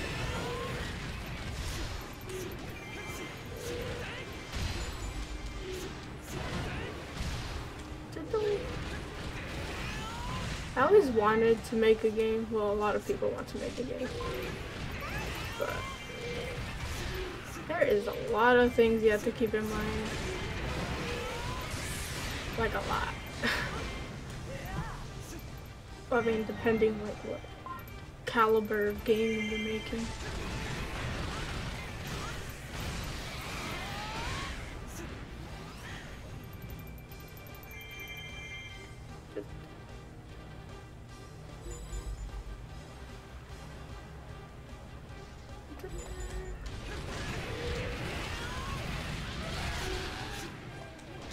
I always wanted to make a game. Well, a lot of people want to make a game. But there is a lot of things you have to keep in mind. Like a lot. I mean, depending like what caliber of game you're making.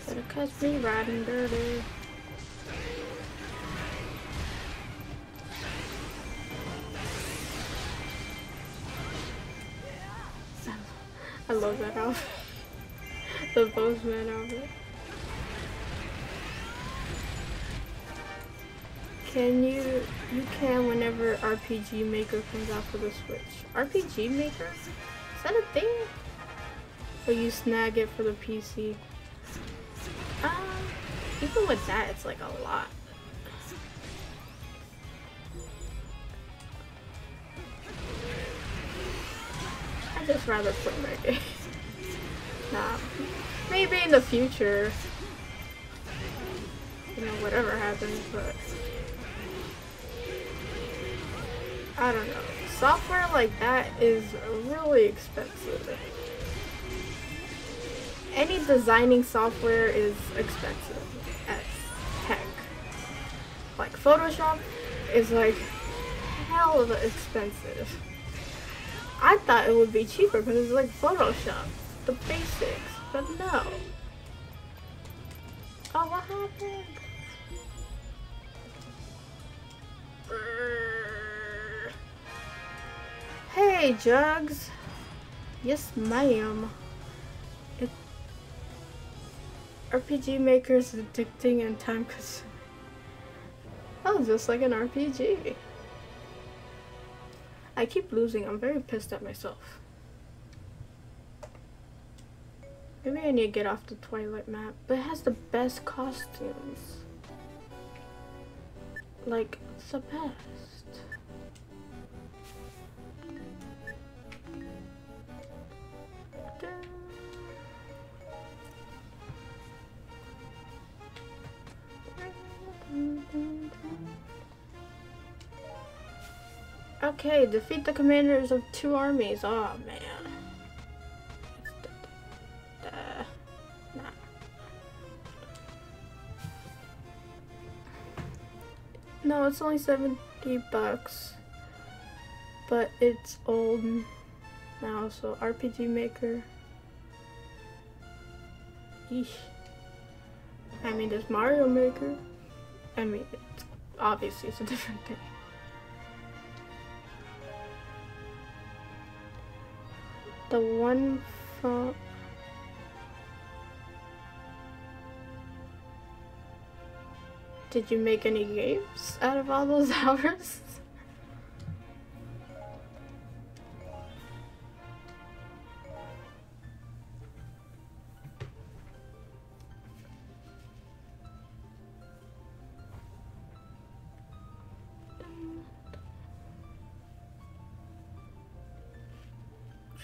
Better catch me riding dirty. I love that outfit. The Bozeman outfit. You can whenever RPG Maker comes out for the Switch. RPG Maker? Is that a thing? Or you snag it for the PC? Even with that, it's like a lot. I'd just rather play my game. Nah, maybe in the future, you know, whatever happens, but I don't know. Software like that is really expensive. Any designing software is expensive as heck. Like Photoshop is like hell of expensive. I thought it would be cheaper because it's like Photoshop, the basics, but no. Oh, what happened? Hey, Jugs. Yes, ma'am. RPG Maker is addicting and time consuming. Oh, just like an RPG. I keep losing. I'm very pissed at myself. Maybe I need to get off the Twilight map, but it has the best costumes. Like, the best. Okay, defeat the commanders of 2 armies. Oh man. Nah. No, it's only $70, but it's old now, so RPG Maker. Eesh. I mean, there's Mario Maker. I mean, obviously it's a different thing. The one from... Did you make any games out of all those hours?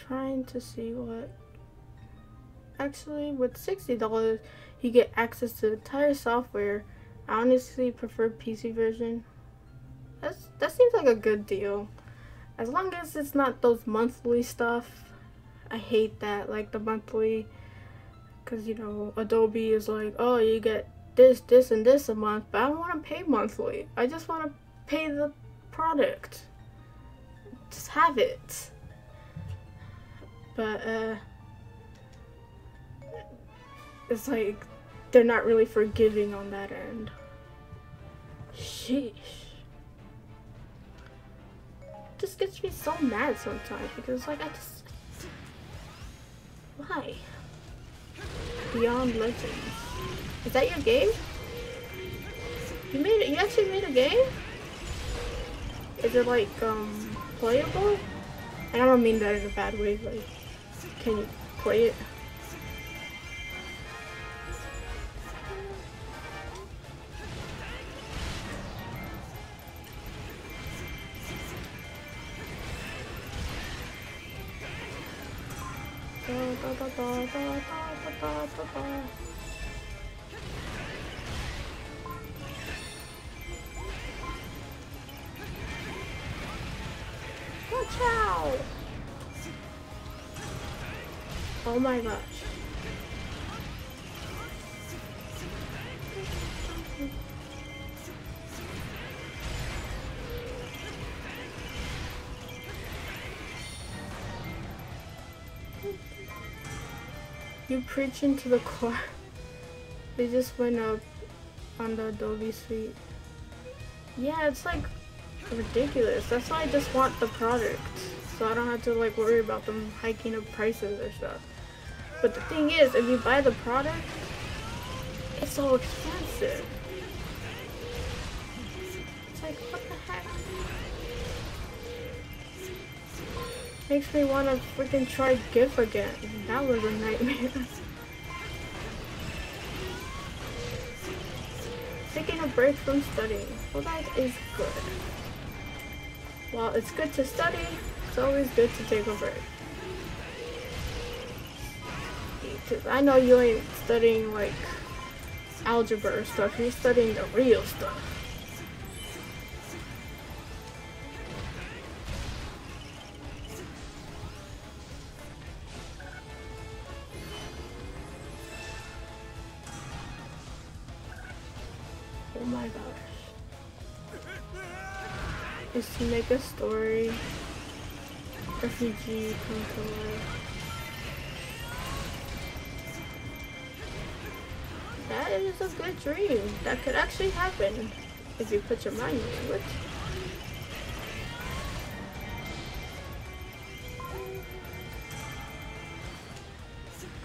Trying to see what... Actually, with $60, you get access to the entire software. I honestly prefer PC version. That seems like a good deal. As long as it's not those monthly stuff. I hate that, like the monthly. Because, you know, Adobe is like, oh, you get this, this, and this a month. But I don't want to pay monthly. I just want to pay the product. Just have it. But, it's like they're not really forgiving on that end. Sheesh. This gets me so mad sometimes because like why? Beyond Legends. Is that your game? You made it, you actually made a game? Is it like playable? And I don't mean that in a bad way, like can you play it? Watch out! Oh my gosh. You preaching to the choir. They just went up on the Adobe Suite. Yeah, it's like ridiculous. That's why I just want the product, so I don't have to like worry about them hiking up prices or stuff. But the thing is, if you buy the product, it's so expensive. It's like, what the heck? Makes me want to freaking try GIF again. That was a nightmare. Taking a break from studying. Well, that is good. While it's good to study, it's always good to take a break. Because I know you ain't studying like algebra or stuff, you're studying the real stuff. Oh my gosh. Is to make a story. Refugee come to life. That is a good dream. That could actually happen if you put your mind into it.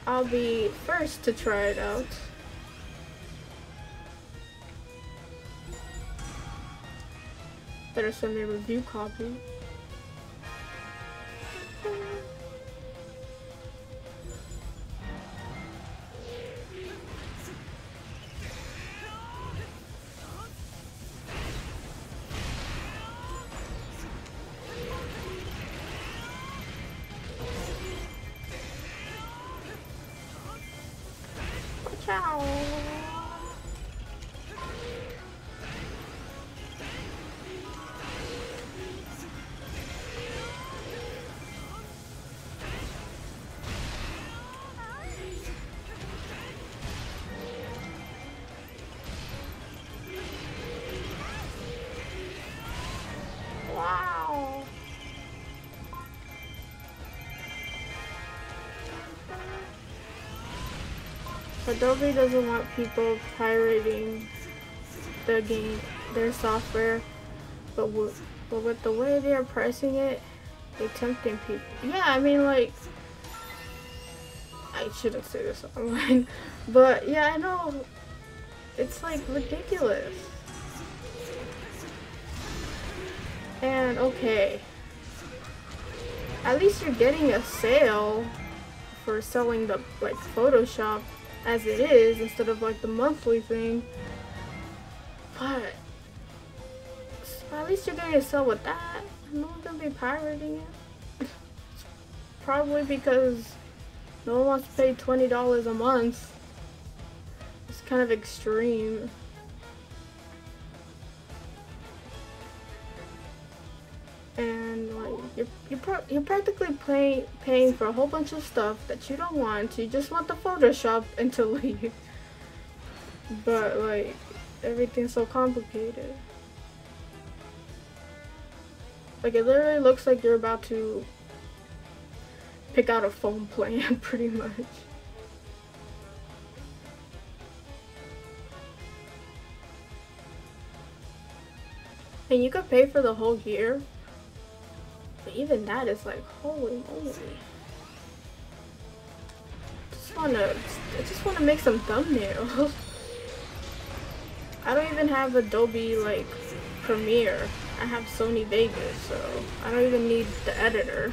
I'll be first to try it out. Better send me a review copy. Ciao. Wow. Adobe doesn't want people pirating the game, their software, but with the way they are pricing it, they're tempting people. Yeah, I mean, like, I shouldn't say this online, but yeah, I know, it's like ridiculous. And okay, at least you're getting a sale for selling the like Photoshop as it is instead of like the monthly thing, but at least you're getting a sale with that. No one's gonna be pirating it. Probably because no one wants to pay $20 a month. It's kind of extreme. And like you're practically paying for a whole bunch of stuff that you don't want. You just want the Photoshop and to leave. But like everything's so complicated. Like it literally looks like you're about to pick out a phone plan, pretty much. And you could pay for the whole year. But even that is like, holy moly. I just wanna make some thumbnails. I don't even have Adobe like Premiere. I have Sony Vegas, so I don't even need the editor.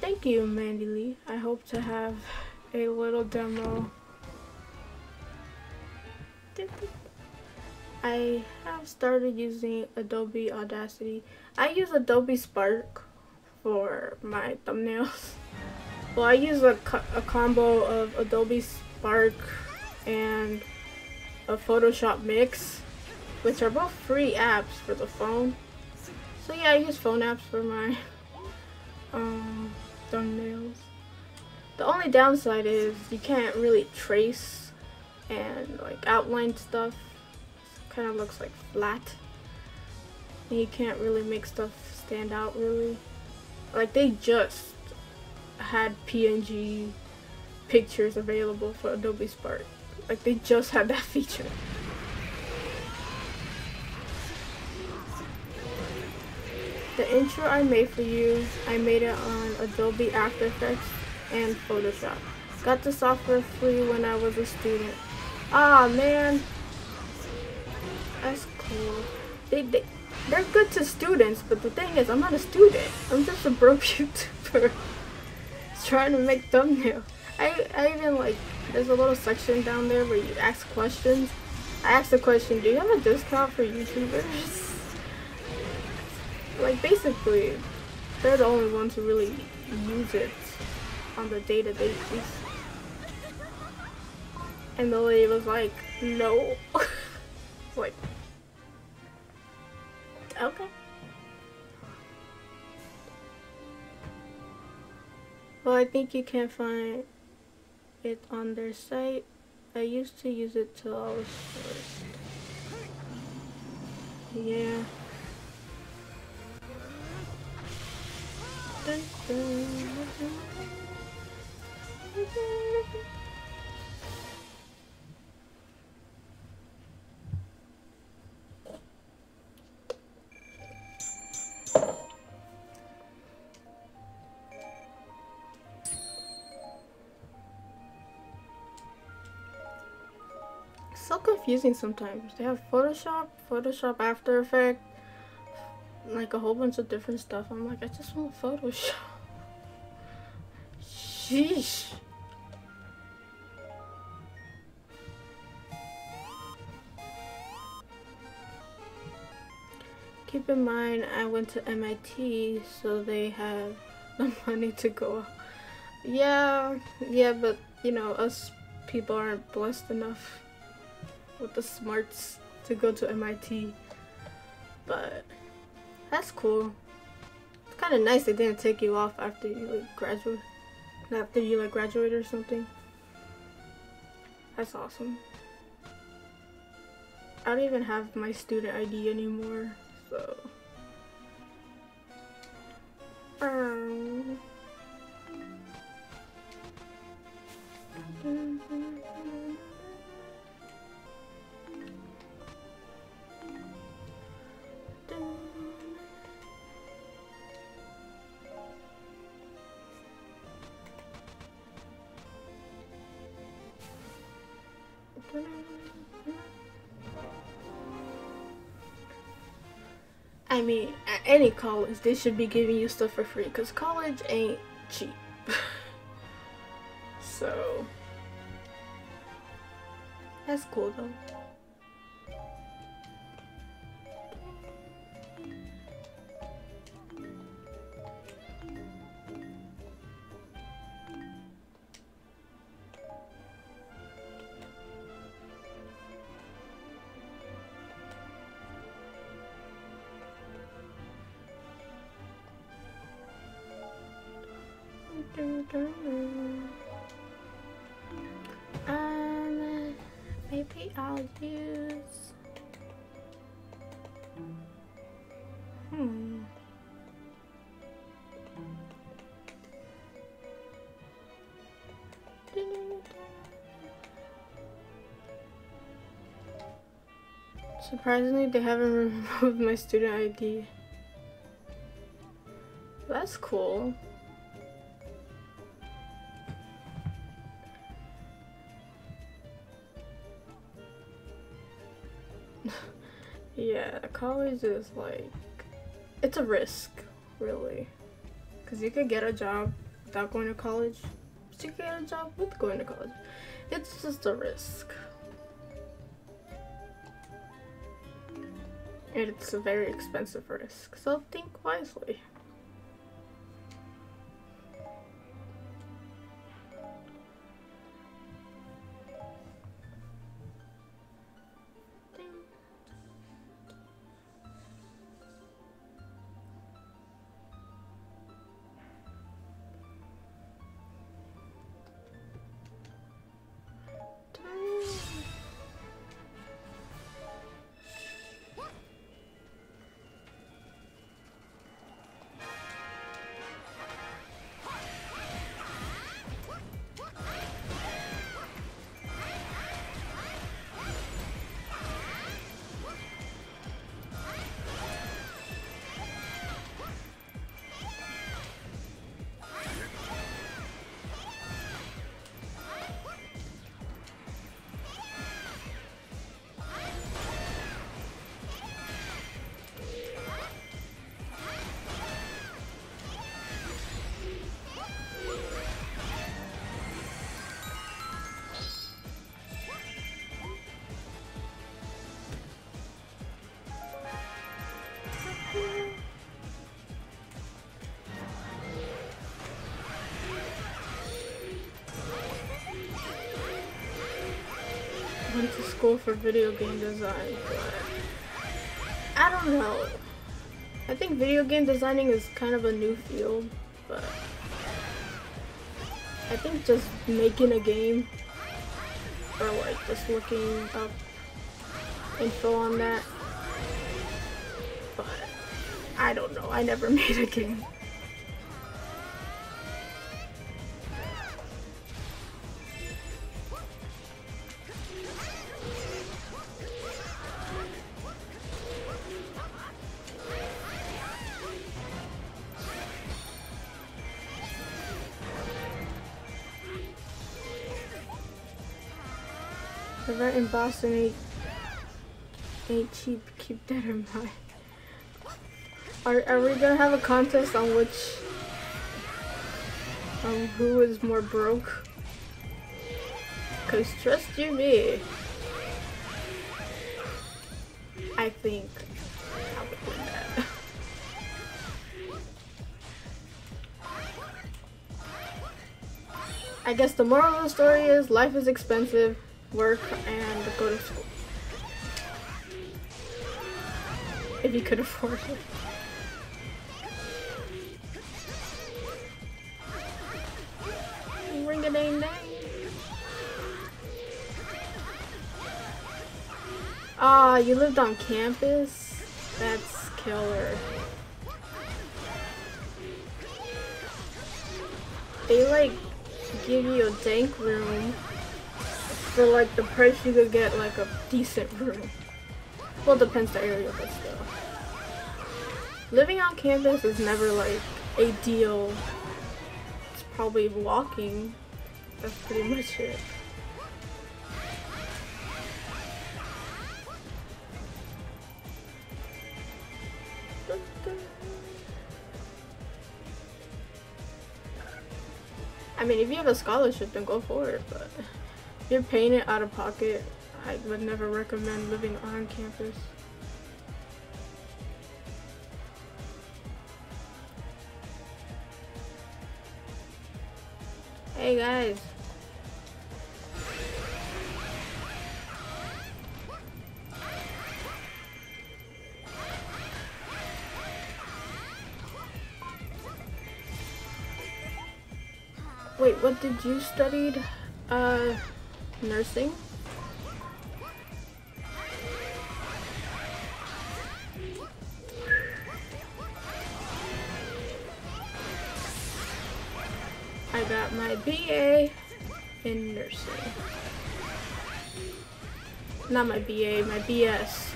Thank you, Mandy. I hope to have a little demo. I have started using Adobe Audacity. I use Adobe Spark for my thumbnails. Well, I use a combo of Adobe Spark and a Photoshop Mix, which are both free apps for the phone. So yeah, I use phone apps for my thumbnails. The only downside is you can't really trace and like outline stuff. Kind of looks like flat. And you can't really make stuff stand out really. Like they just had PNG pictures available for Adobe Spark. Like they just had that feature. The intro I made for you, I made it on Adobe After Effects and Photoshop. Got the software free when I was a student. Ah man, that's cool. They're good to students, but the thing is, I'm not a student. I'm just a broke YouTuber trying to make thumbnails. I even like, there's a little section down there where you ask questions. I asked the question, do you have a discount for YouTubers? Like basically, they're the only ones who really use it on the day-to-day basis. And the lady was like, no. Like, okay. Well, I think you can find it on their site. I used to use it till I was first. Yeah. Dun, dun, dun, dun. So confusing sometimes. They have Photoshop After Effects, like a whole bunch of different stuff. I'm like, I just want Photoshop. Sheesh. Keep in mind, I went to MIT, so they have the money to go. Yeah, but you know, us people aren't blessed enough with the smarts to go to MIT. But that's cool. It's kind of nice they didn't take you off after you like graduate. After you like graduate or something. That's awesome. I don't even have my student ID anymore, so. I mean, at any college, they should be giving you stuff for free, because college ain't cheap. So, that's cool though. maybe I'll use... Surprisingly, they haven't removed my student ID. That's cool. Yeah, college is like, it's a risk, really. Because you could get a job without going to college, but you could get a job with going to college. It's just a risk. And it's a very expensive risk, so think wisely. Went to school for video game design, but I don't know. I think video game designing is kind of a new field, but I think just making a game or like just looking up info on that, but I don't know. I never made a game. The rent in Boston ain't cheap. Keep that in mind. Are we gonna have a contest on which who is more broke? Cause trust you me, I think I would win that. I guess the moral of the story is life is expensive. Work and go to school if you could afford it. Ring a ding ding. Ah, you lived on campus? That's killer. They like give you a dank room for like the price you could get like a decent room. Well, it depends the area, but still. Living on campus is never like ideal. It's probably walking. That's pretty much it. I mean, if you have a scholarship, then go for it, but if you're paying it out of pocket, I would never recommend living on campus. Hey guys. Wait, what did you studied? Nursing? got my BA in nursing. Not my BA, my BS.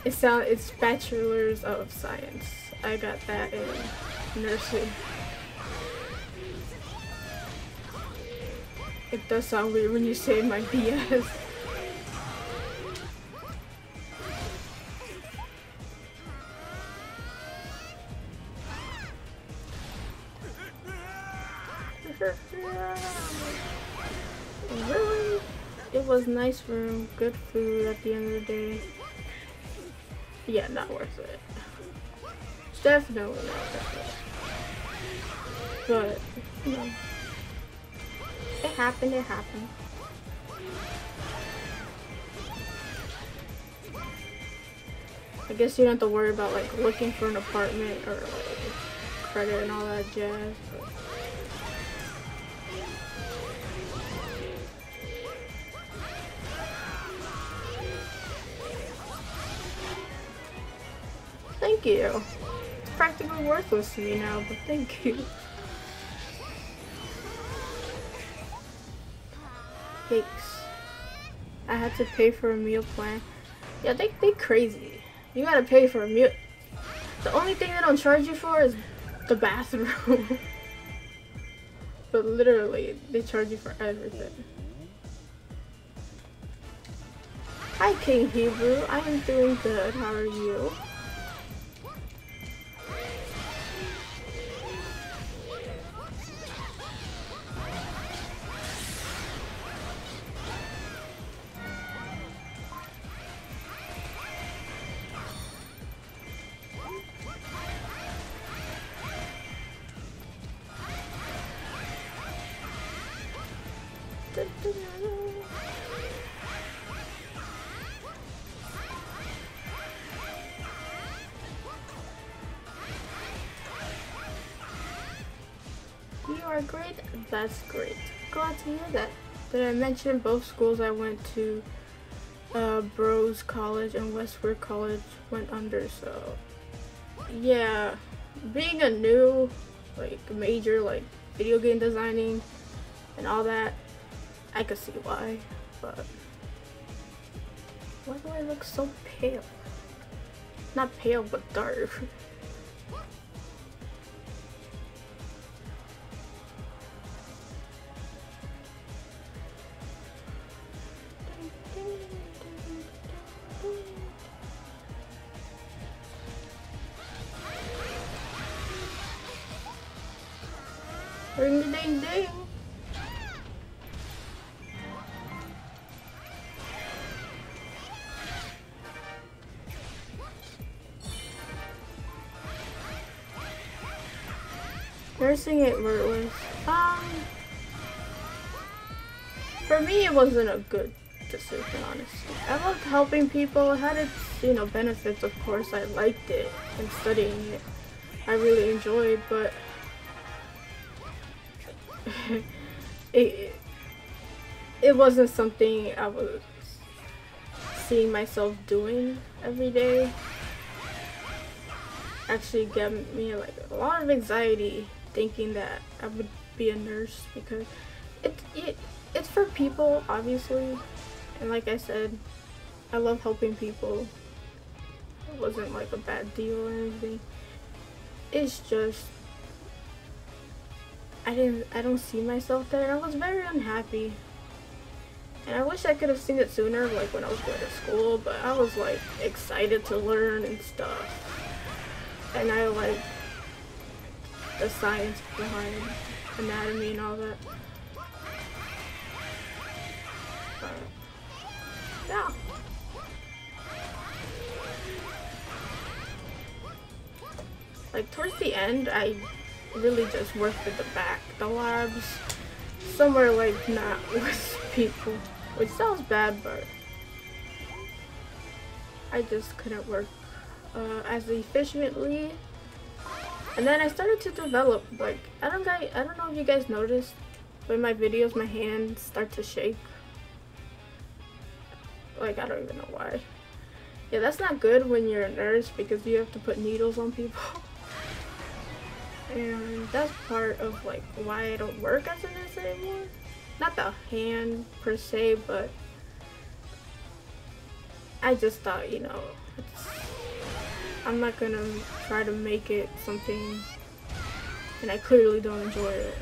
It's Bachelor's of Science. I got that in nursing. It does sound weird when you say my BS. Really? It was nice room, good food at the end of the day. Yeah, not worth it. Definitely not worth it. But, you know, it happened, it happened. I guess you don't have to worry about like looking for an apartment or like credit and all that jazz. But thank you. It's practically worthless to me now, but thank you. Yikes. I had to pay for a meal plan. Yeah, they crazy. You gotta pay for a meal. The only thing they don't charge you for is the bathroom. But literally, they charge you for everything. Hi King Hebrew, I am doing good. How are you? You are great. That's great. Glad to hear that. Did I mention both schools I went to? Bros College and Westward College went under, so yeah, being a new like major like video game designing and all that, I could see why, but why do I look so pale? Not pale, but dark. Ring the ding ding. Nursing at Mertlis. For me, it wasn't a good decision, honestly. I loved helping people. It had its, you know, benefits, of course. I liked it and studying it. I really enjoyed, but it wasn't something I was seeing myself doing every day. Actually got me like a lot of anxiety thinking that I would be a nurse, because it's for people, obviously, and like I said, I love helping people. It wasn't like a bad deal or anything. It's just I don't see myself there. I was very unhappy, and I wish I could have seen it sooner, like when I was going to school, but I was like excited to learn and stuff, and I like the science behind anatomy and all that. But, yeah. Like towards the end, I really just worked at the back, the labs, somewhere like not with people, which sounds bad, but I just couldn't work as efficiently. And then I started to develop, like, I don't know if you guys noticed, but in my videos my hands start to shake. Like, I don't even know why. Yeah, that's not good when you're a nurse, because you have to put needles on people. and that's part of like why I don't work as a nurse anymore. Not the hand per se, but I just thought, you know, I'm not gonna try to make it something and I clearly don't enjoy it.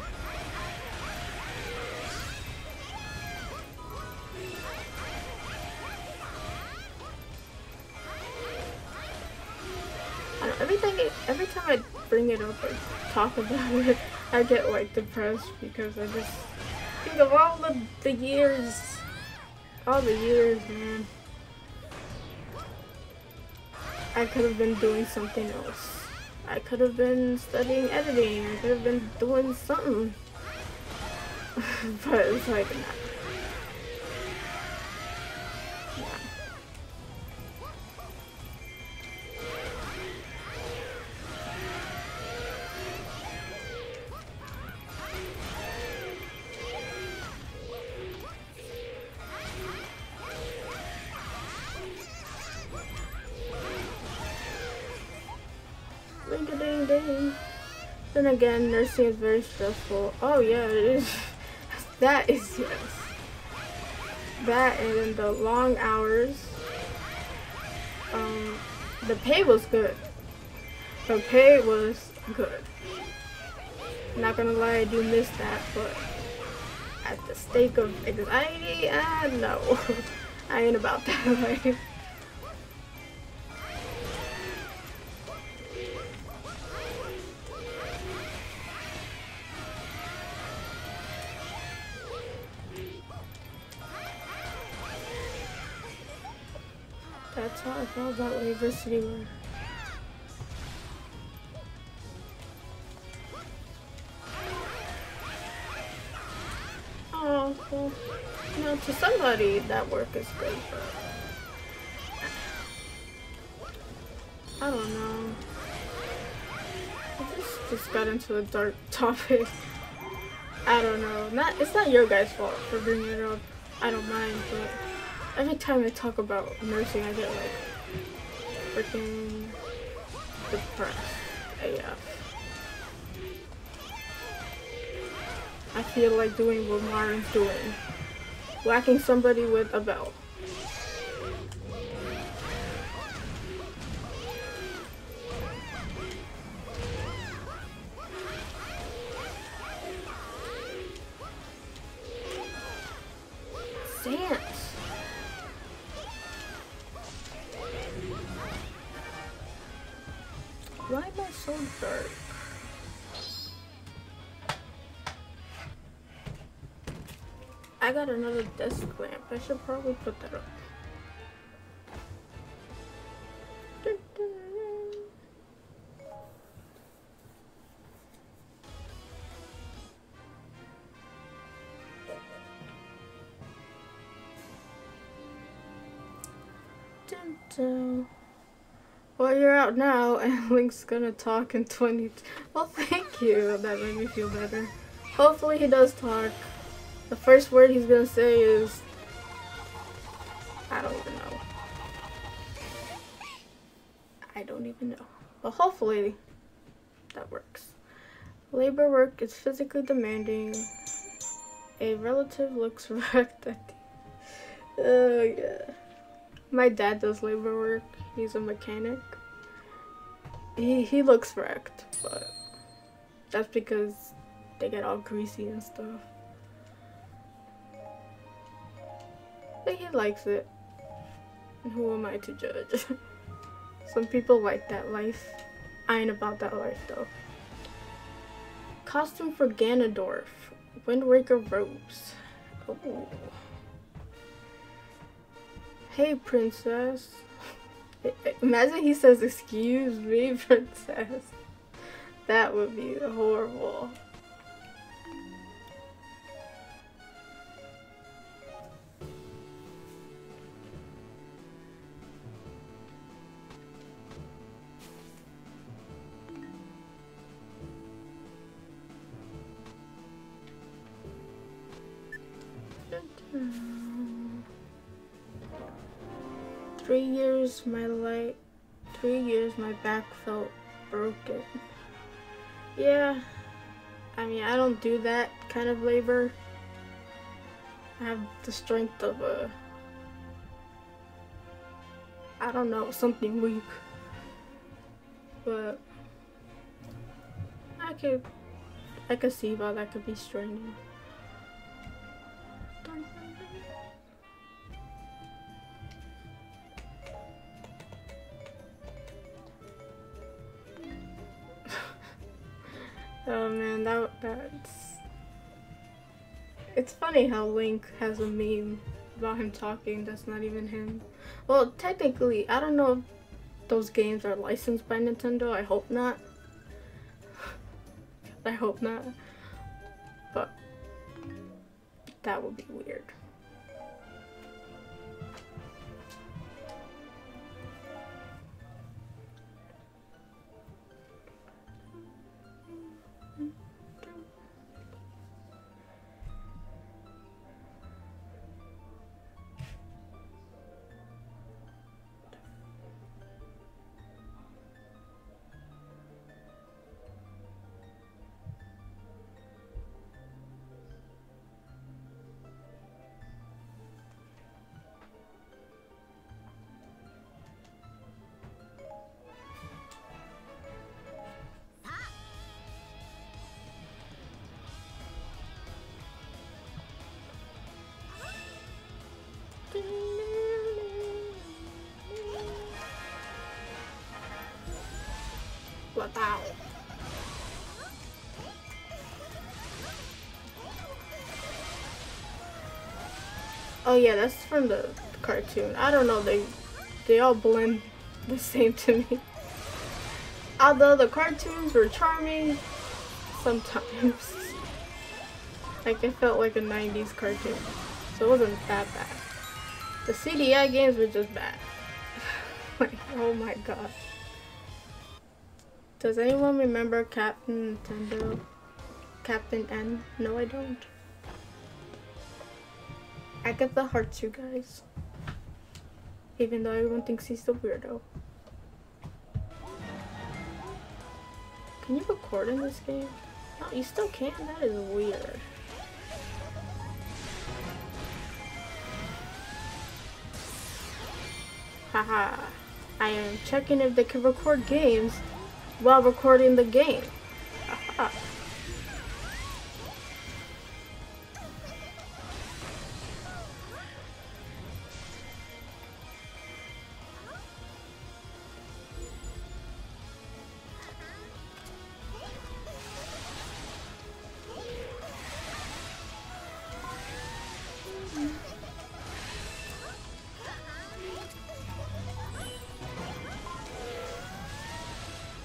Every time I bring it up or talk about it, I get like depressed because I just think of all the years, man. I could have been doing something else. I could have been studying editing. I could have been doing something. But it's like, nah. Ding. Then again, nursing is very stressful. Oh yeah, it is. That is, yes. That and then the long hours. The pay was good. The pay was good. Not gonna lie, I do miss that, but at the stake of anxiety, no. I ain't about that life. That's how I felt about university work. Oh, well, you know, to somebody that work is good, but I don't know. I just got into a dark topic. I don't know. It's not your guys' fault for bringing it up. I don't mind, but every time I talk about nursing, I get like freaking depressed AF. I feel like doing what Marin's doing. Whacking somebody with a bell. Dance. Why am I so dark? I got another desk lamp. I should probably put that up. Well, you're out now, and Link's gonna talk in 20. Well, thank you. That made me feel better. Hopefully, he does talk. The first word he's gonna say is, I don't even know. I don't even know. But hopefully, that works. Labor work is physically demanding. A relative looks wrecked at the... Oh, yeah. My dad does labor work. He's a mechanic. He looks wrecked, but that's because they get all greasy and stuff. But he likes it. And who am I to judge? Some people like that life. I ain't about that life though. Costume for Ganondorf. Wind Waker robes. Oh. Hey, princess. Imagine he says, "Excuse me, princess." That would be horrible. Three years my back felt broken. Yeah, I mean, I don't do that kind of labor. I have the strength of a, I don't know, something weak. But I could see why that could be straining. Oh man, that's... It's funny how Link has a meme about him talking that's not even him. Well, technically, I don't know if those games are licensed by Nintendo. I hope not. I hope not. But that would be weird. Wow. Oh yeah, that's from the cartoon. I don't know, they all blend the same to me. Although the cartoons were charming sometimes. Like it felt like a 90s cartoon. So it wasn't that bad. The CDI games were just bad. Like, oh my god. Does anyone remember Captain Nintendo? Captain N? No, I don't. I get the heart too, guys. Even though everyone thinks he's the weirdo. Can you record in this game? No, you still can't? That is weird. Haha. I am checking if they can record games while recording the game. Aha.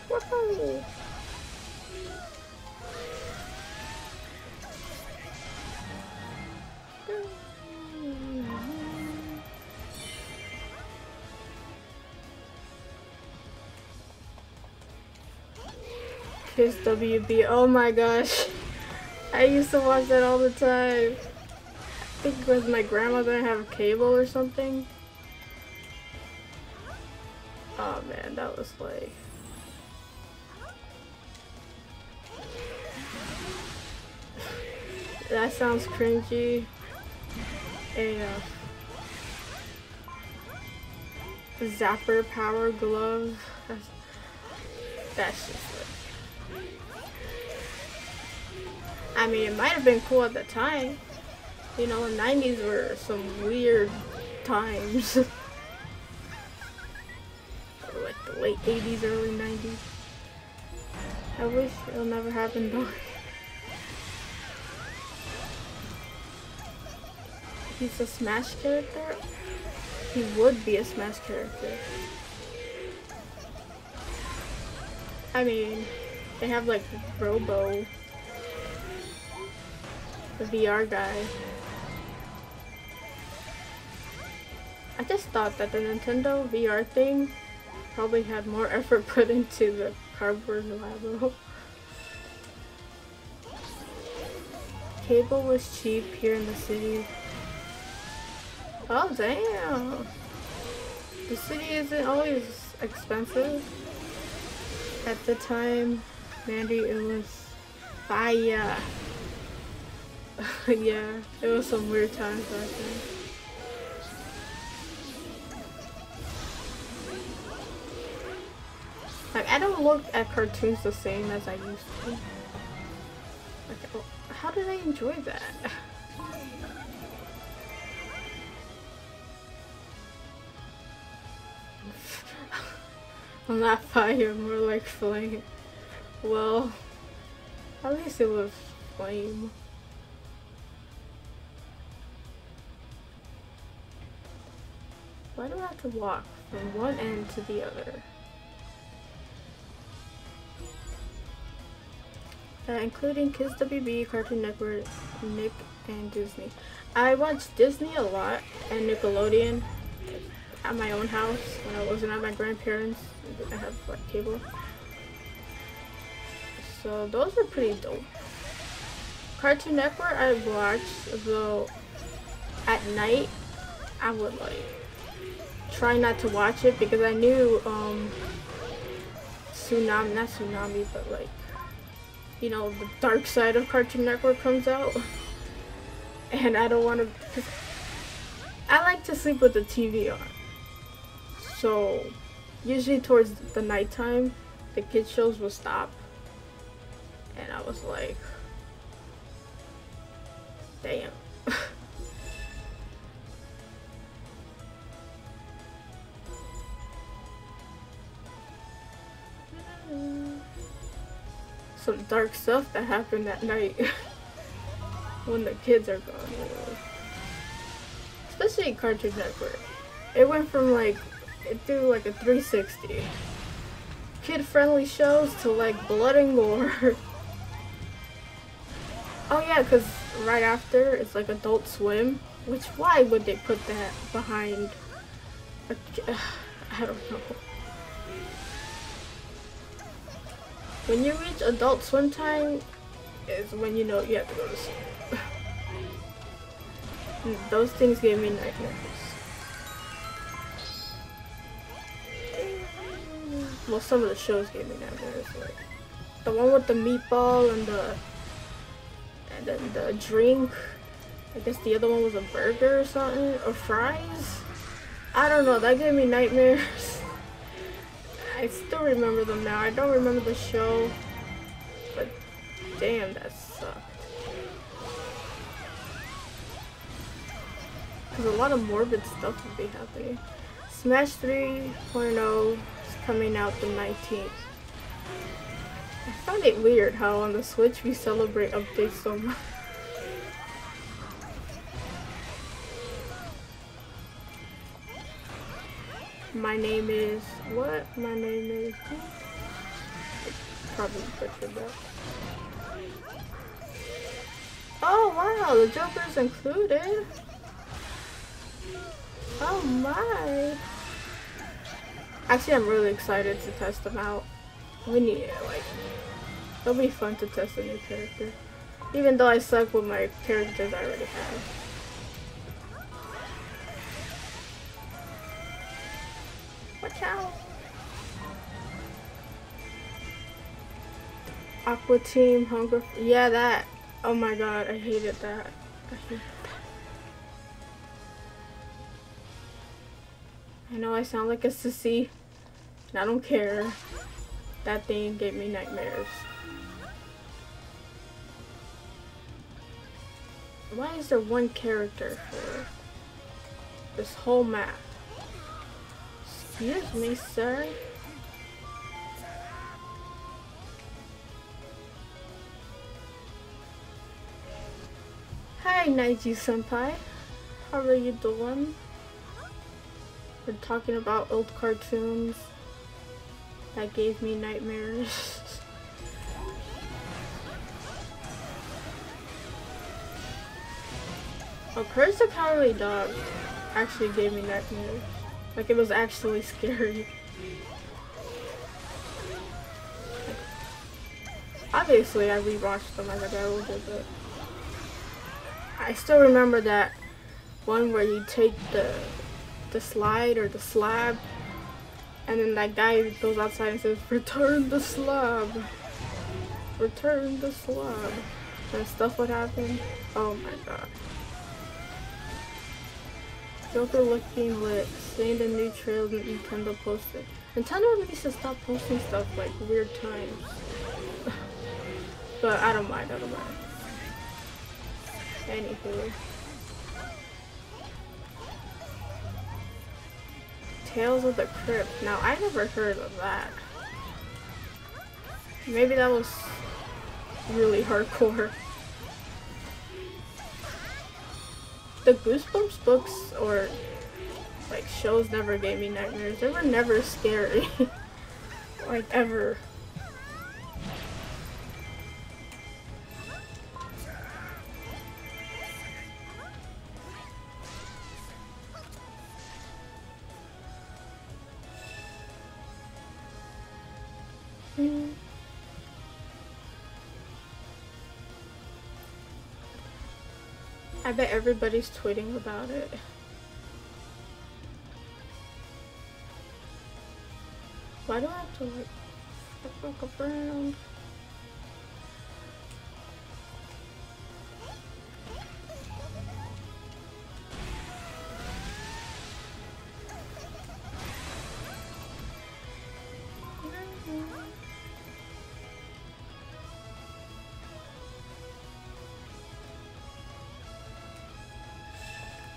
Woohoo! Kiss WB, oh my gosh. I used to watch that all the time. I think because my grandmother didn't have cable or something. Oh man, that was like... That sounds cringy. AF. Zapper power glove. That's just like... I mean, it might have been cool at the time. You know, the 90s were some weird times. Or like the late 80s, early 90s. I wish it'll never happen though. He's a Smash character? He would be a Smash character. I mean, they have like Robo, the VR guy. I just thought that the Nintendo VR thing probably had more effort put into the cardboard Labo. Cable was cheap here in the city. Oh damn! The city isn't always expensive. At the time, Mandy, it was fire. Yeah, it was some weird times back then. Like, I don't look at cartoons the same as I used to. Like, oh, how did I enjoy that? I'm not fire, more like flame. Well, at least it was flame. Why do I have to walk from one end to the other? Including Kids WB, Cartoon Network, Nick, and Disney. I watched Disney a lot and Nickelodeon at my own house when I wasn't at my grandparents'. I have like cable. So those were pretty dope. Cartoon Network I watched, though at night I would like try not to watch it because I knew not tsunami, but like, you know, the dark side of Cartoon Network comes out. And I don't want to, because I like to sleep with the TV on. So usually towards the nighttime, the kids shows will stop. And I was like, damn. Some dark stuff that happened that night when the kids are gone. Especially Cartoon Network. It went from like, it did like a 360. Kid-friendly shows to like blood and gore. Oh yeah, because right after it's like Adult Swim. Which, why would they put that behind a, I don't know. When you reach Adult Swim time is when you know you have to go to sleep. Those things gave me nightmares. Well, some of the shows gave me nightmares. Like the one with the meatball and then the drink. I guess the other one was a burger or something, or fries. I don't know. That gave me nightmares. I still remember them now. I don't remember the show, but damn, that sucked. Because a lot of morbid stuff would be happening. Smash 3.0 is coming out the 19th. I found it weird how on the Switch we celebrate updates so much. My name is what? My name is probably butchered that. Oh wow, the Joker's included. Oh my. Actually, I'm really excited to test them out. We need it, like, it'll be fun to test a new character. Even though I suck with my characters I already have. Watch out! Aqua Team, Hunger. Yeah, that. Oh my god, I hated that. I hated that. I know I sound like a sissy, and I don't care. That thing gave me nightmares. Why is there one character for this whole map? Excuse me, sir. Hi, Naiji senpai. How are you doing? We're talking about old cartoons that gave me nightmares. Oh, Curse the Cowardly Dog actually gave me nightmares. Like, it was actually scary. Obviously, I rewatched them as I got older, but I still remember that one where you take the slide or the slab, and then that guy goes outside and says, "Return the slab." return the slab. And stuff would happen. Oh my god. Joker looking lit. Seeing the new trail that Nintendo posted. Nintendo needs to stop posting stuff like weird times. But I don't mind, Anywho. Tales of the Crypt. Now, I never heard of that. Maybe that was really hardcore. The Goosebumps books or like shows never gave me nightmares. They were never scary. Like ever. I bet everybody's tweeting about it. Why do I have to like look around?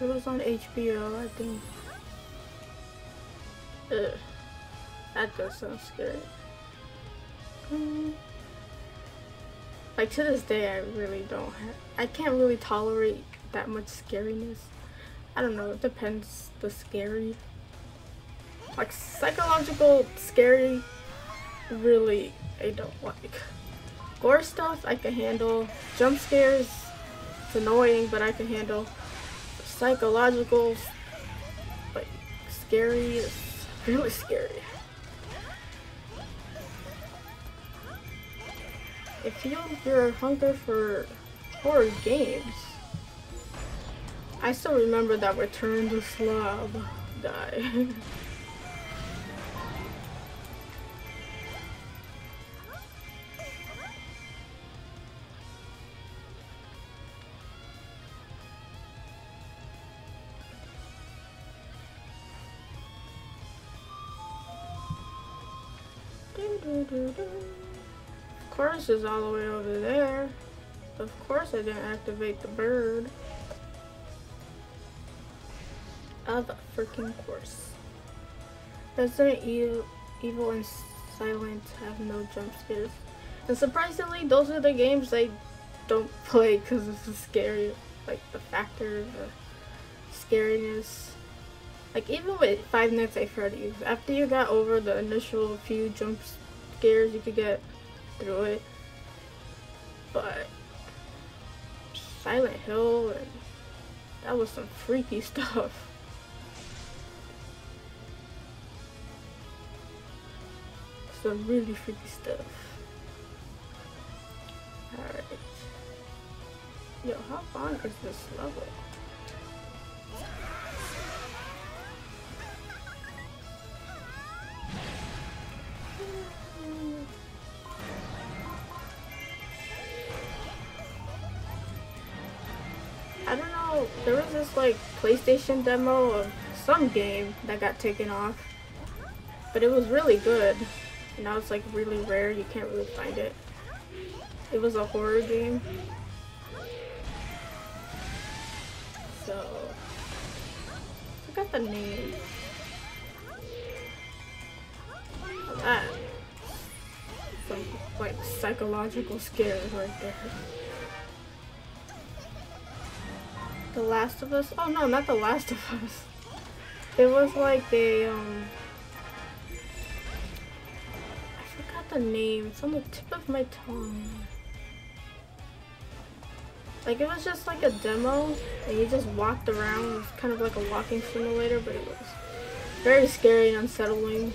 It was on HBO, I think. Ugh. That does sound scary. Like to this day, I really don't I can't really tolerate that much scariness. I don't know, it depends the scary. Like psychological scary, really, I don't like. Gore stuff, I can handle. Jump scares, it's annoying, but I can handle. Psychological, like scary, is really scary. If your hunger for horror games, I still remember that Return the Slab guy. Of course it's all the way over there. Of course I didn't activate the bird. Of freaking course. Resident Evil and Silent have no jump scares. And surprisingly, those are the games I don't play because it's the scary, like the factor, the scariness. Like even with Five Nights at Freddy's, after you got over the initial few jump scares, you could get through it. But Silent Hill, and that was some freaky stuff. Some really freaky stuff. Alright. Yo, how long is this level? I don't know, there was this like PlayStation demo of some game that got taken off, but it was really good. And now it's like really rare, you can't really find it. It was a horror game. So, I forgot the name. That. Some like psychological scares right there. The Last of Us? Oh no, not The Last of Us. It was like a, I forgot the name. It's on the tip of my tongue. Like it was just like a demo and you just walked around. It was kind of like a walking simulator, but it was very scary and unsettling.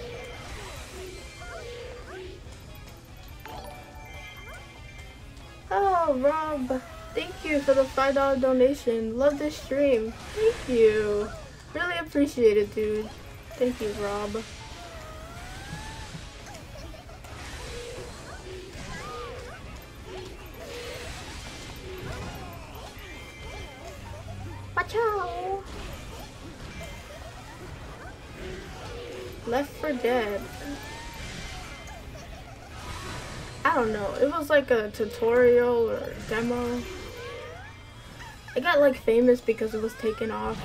Oh, Rob. Thank you for the $5 donation. Love this stream. Thank you. Really appreciate it, dude. Thank you, Rob. Watch out! Left 4 Dead. I don't know. It was like a tutorial or demo. It got like famous because it was taken off.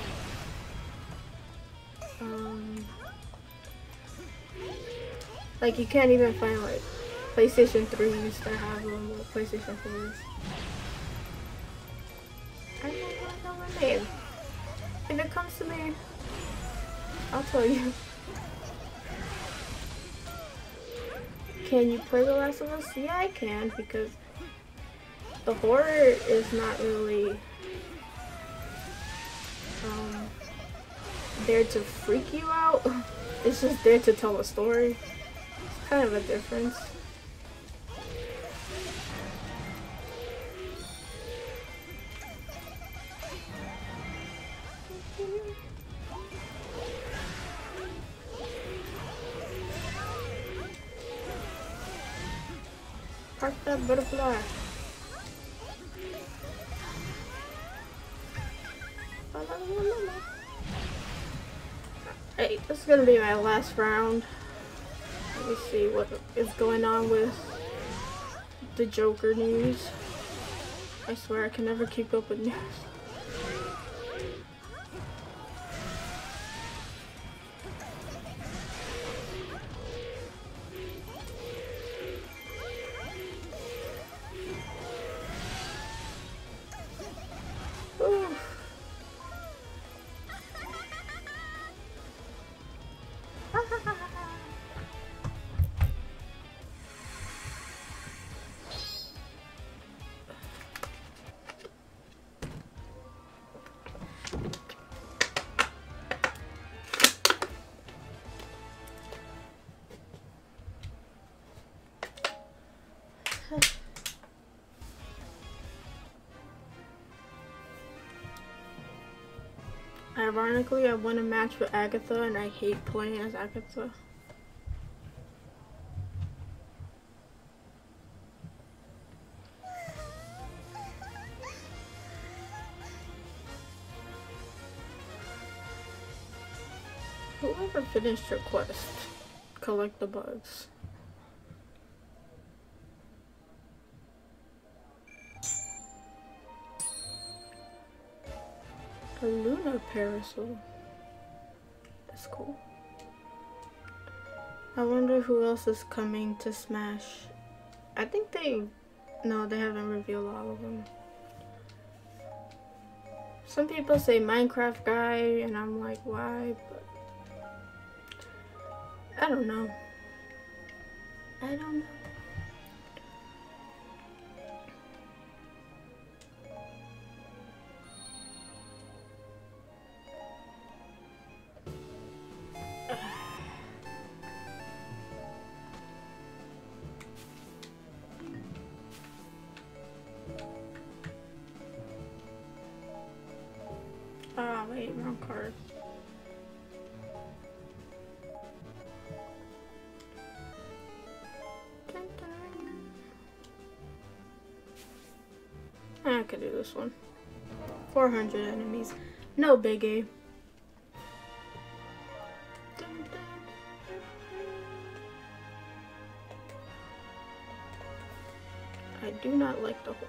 Like you can't even find like PlayStation 3s that have them or PlayStation 4s. I don't know my name. If it comes to me, I'll tell you. Can you play The Last of Us? Yeah, I can, because the horror is not really there to freak you out. It's just there to tell a story. It's kind of a difference. Park that butterfly. Hey, this is gonna be my last round. Let me see what is going on with the Joker news. I swear I can never keep up with news. Ironically, I won a match with Agatha and I hate playing as Agatha. Whoever finished your quest, collect the bugs. A lunar parasol. That's cool. I wonder who else is coming to Smash. I think no, they haven't revealed all of them. Some people say Minecraft guy, and I'm like, why? But I don't know. I don't know. Ah, wait, wrong card. Dun, dun. I could do this one. 400 enemies. No biggie. Dun, dun. I do not like the horse.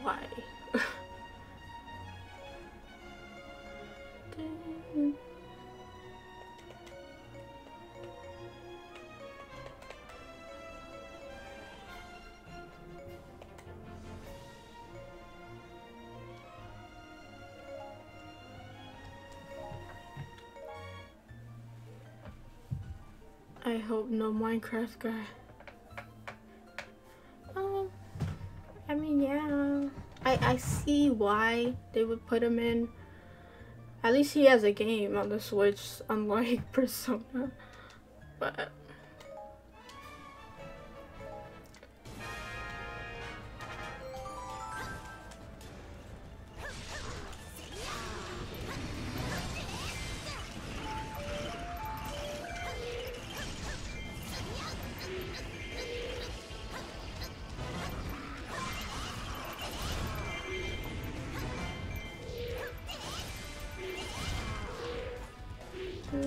Why? I hope no Minecraft guy. I mean, yeah. I see why they would put him in. At least he has a game on the Switch, unlike Persona. But Ay,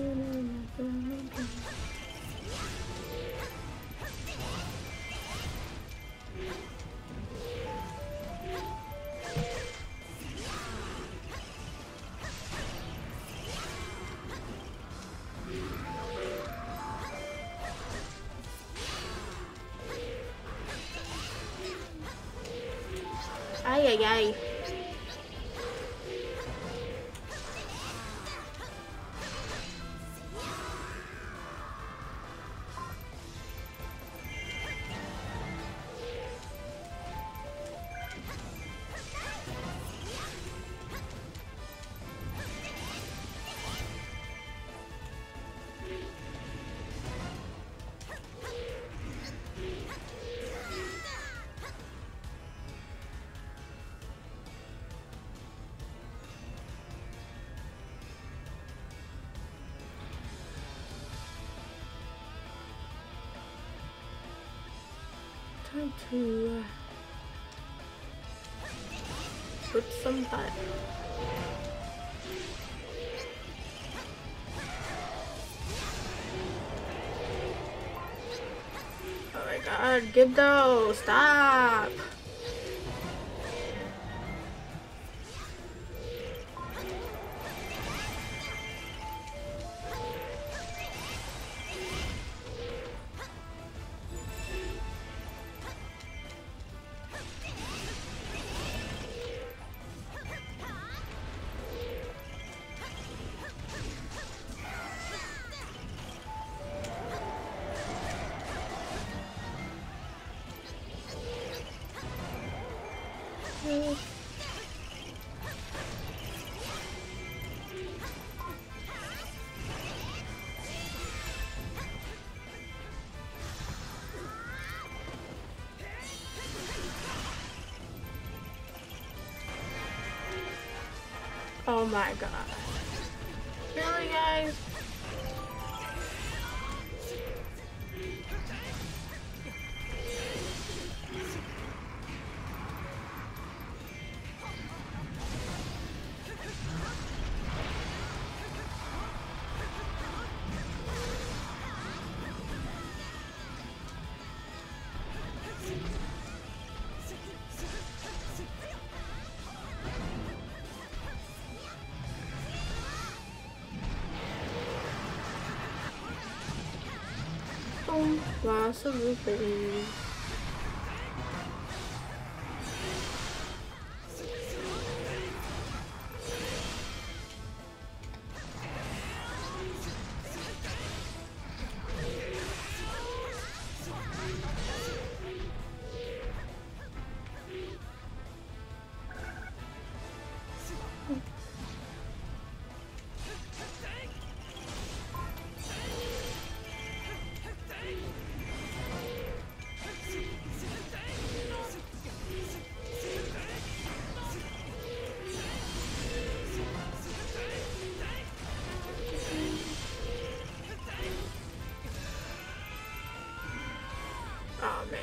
ay, ay. Time to put some butt. Oh my god, Gibdo, stop! Oh my god. Really, guys? Lots of rupees. Oh man.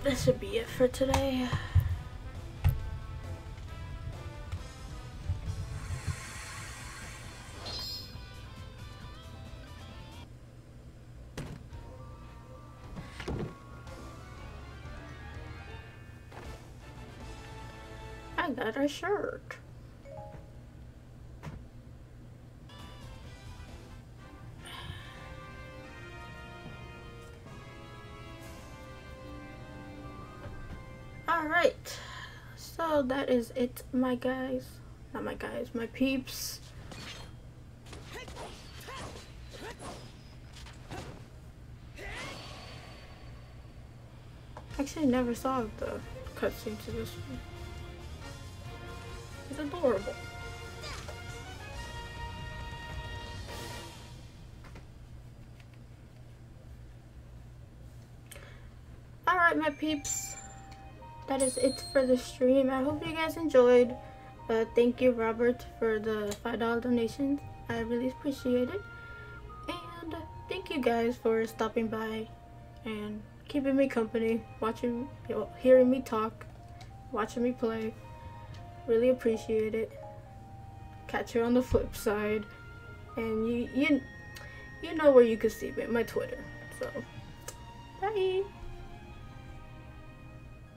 This should be it for today. that a shirt? Alright, so that is it, my guys. Not my guys, my peeps. Actually, never saw the cutscene to this one. It's adorable. Alright, my peeps. That is it for the stream. I hope you guys enjoyed. Thank you, Robert, for the $5 donation. I really appreciate it. And thank you guys for stopping by and keeping me company, watching, hearing me talk, watching me play. Really appreciate it. Catch you on the flip side. And you know where you can see me, my Twitter. So, bye.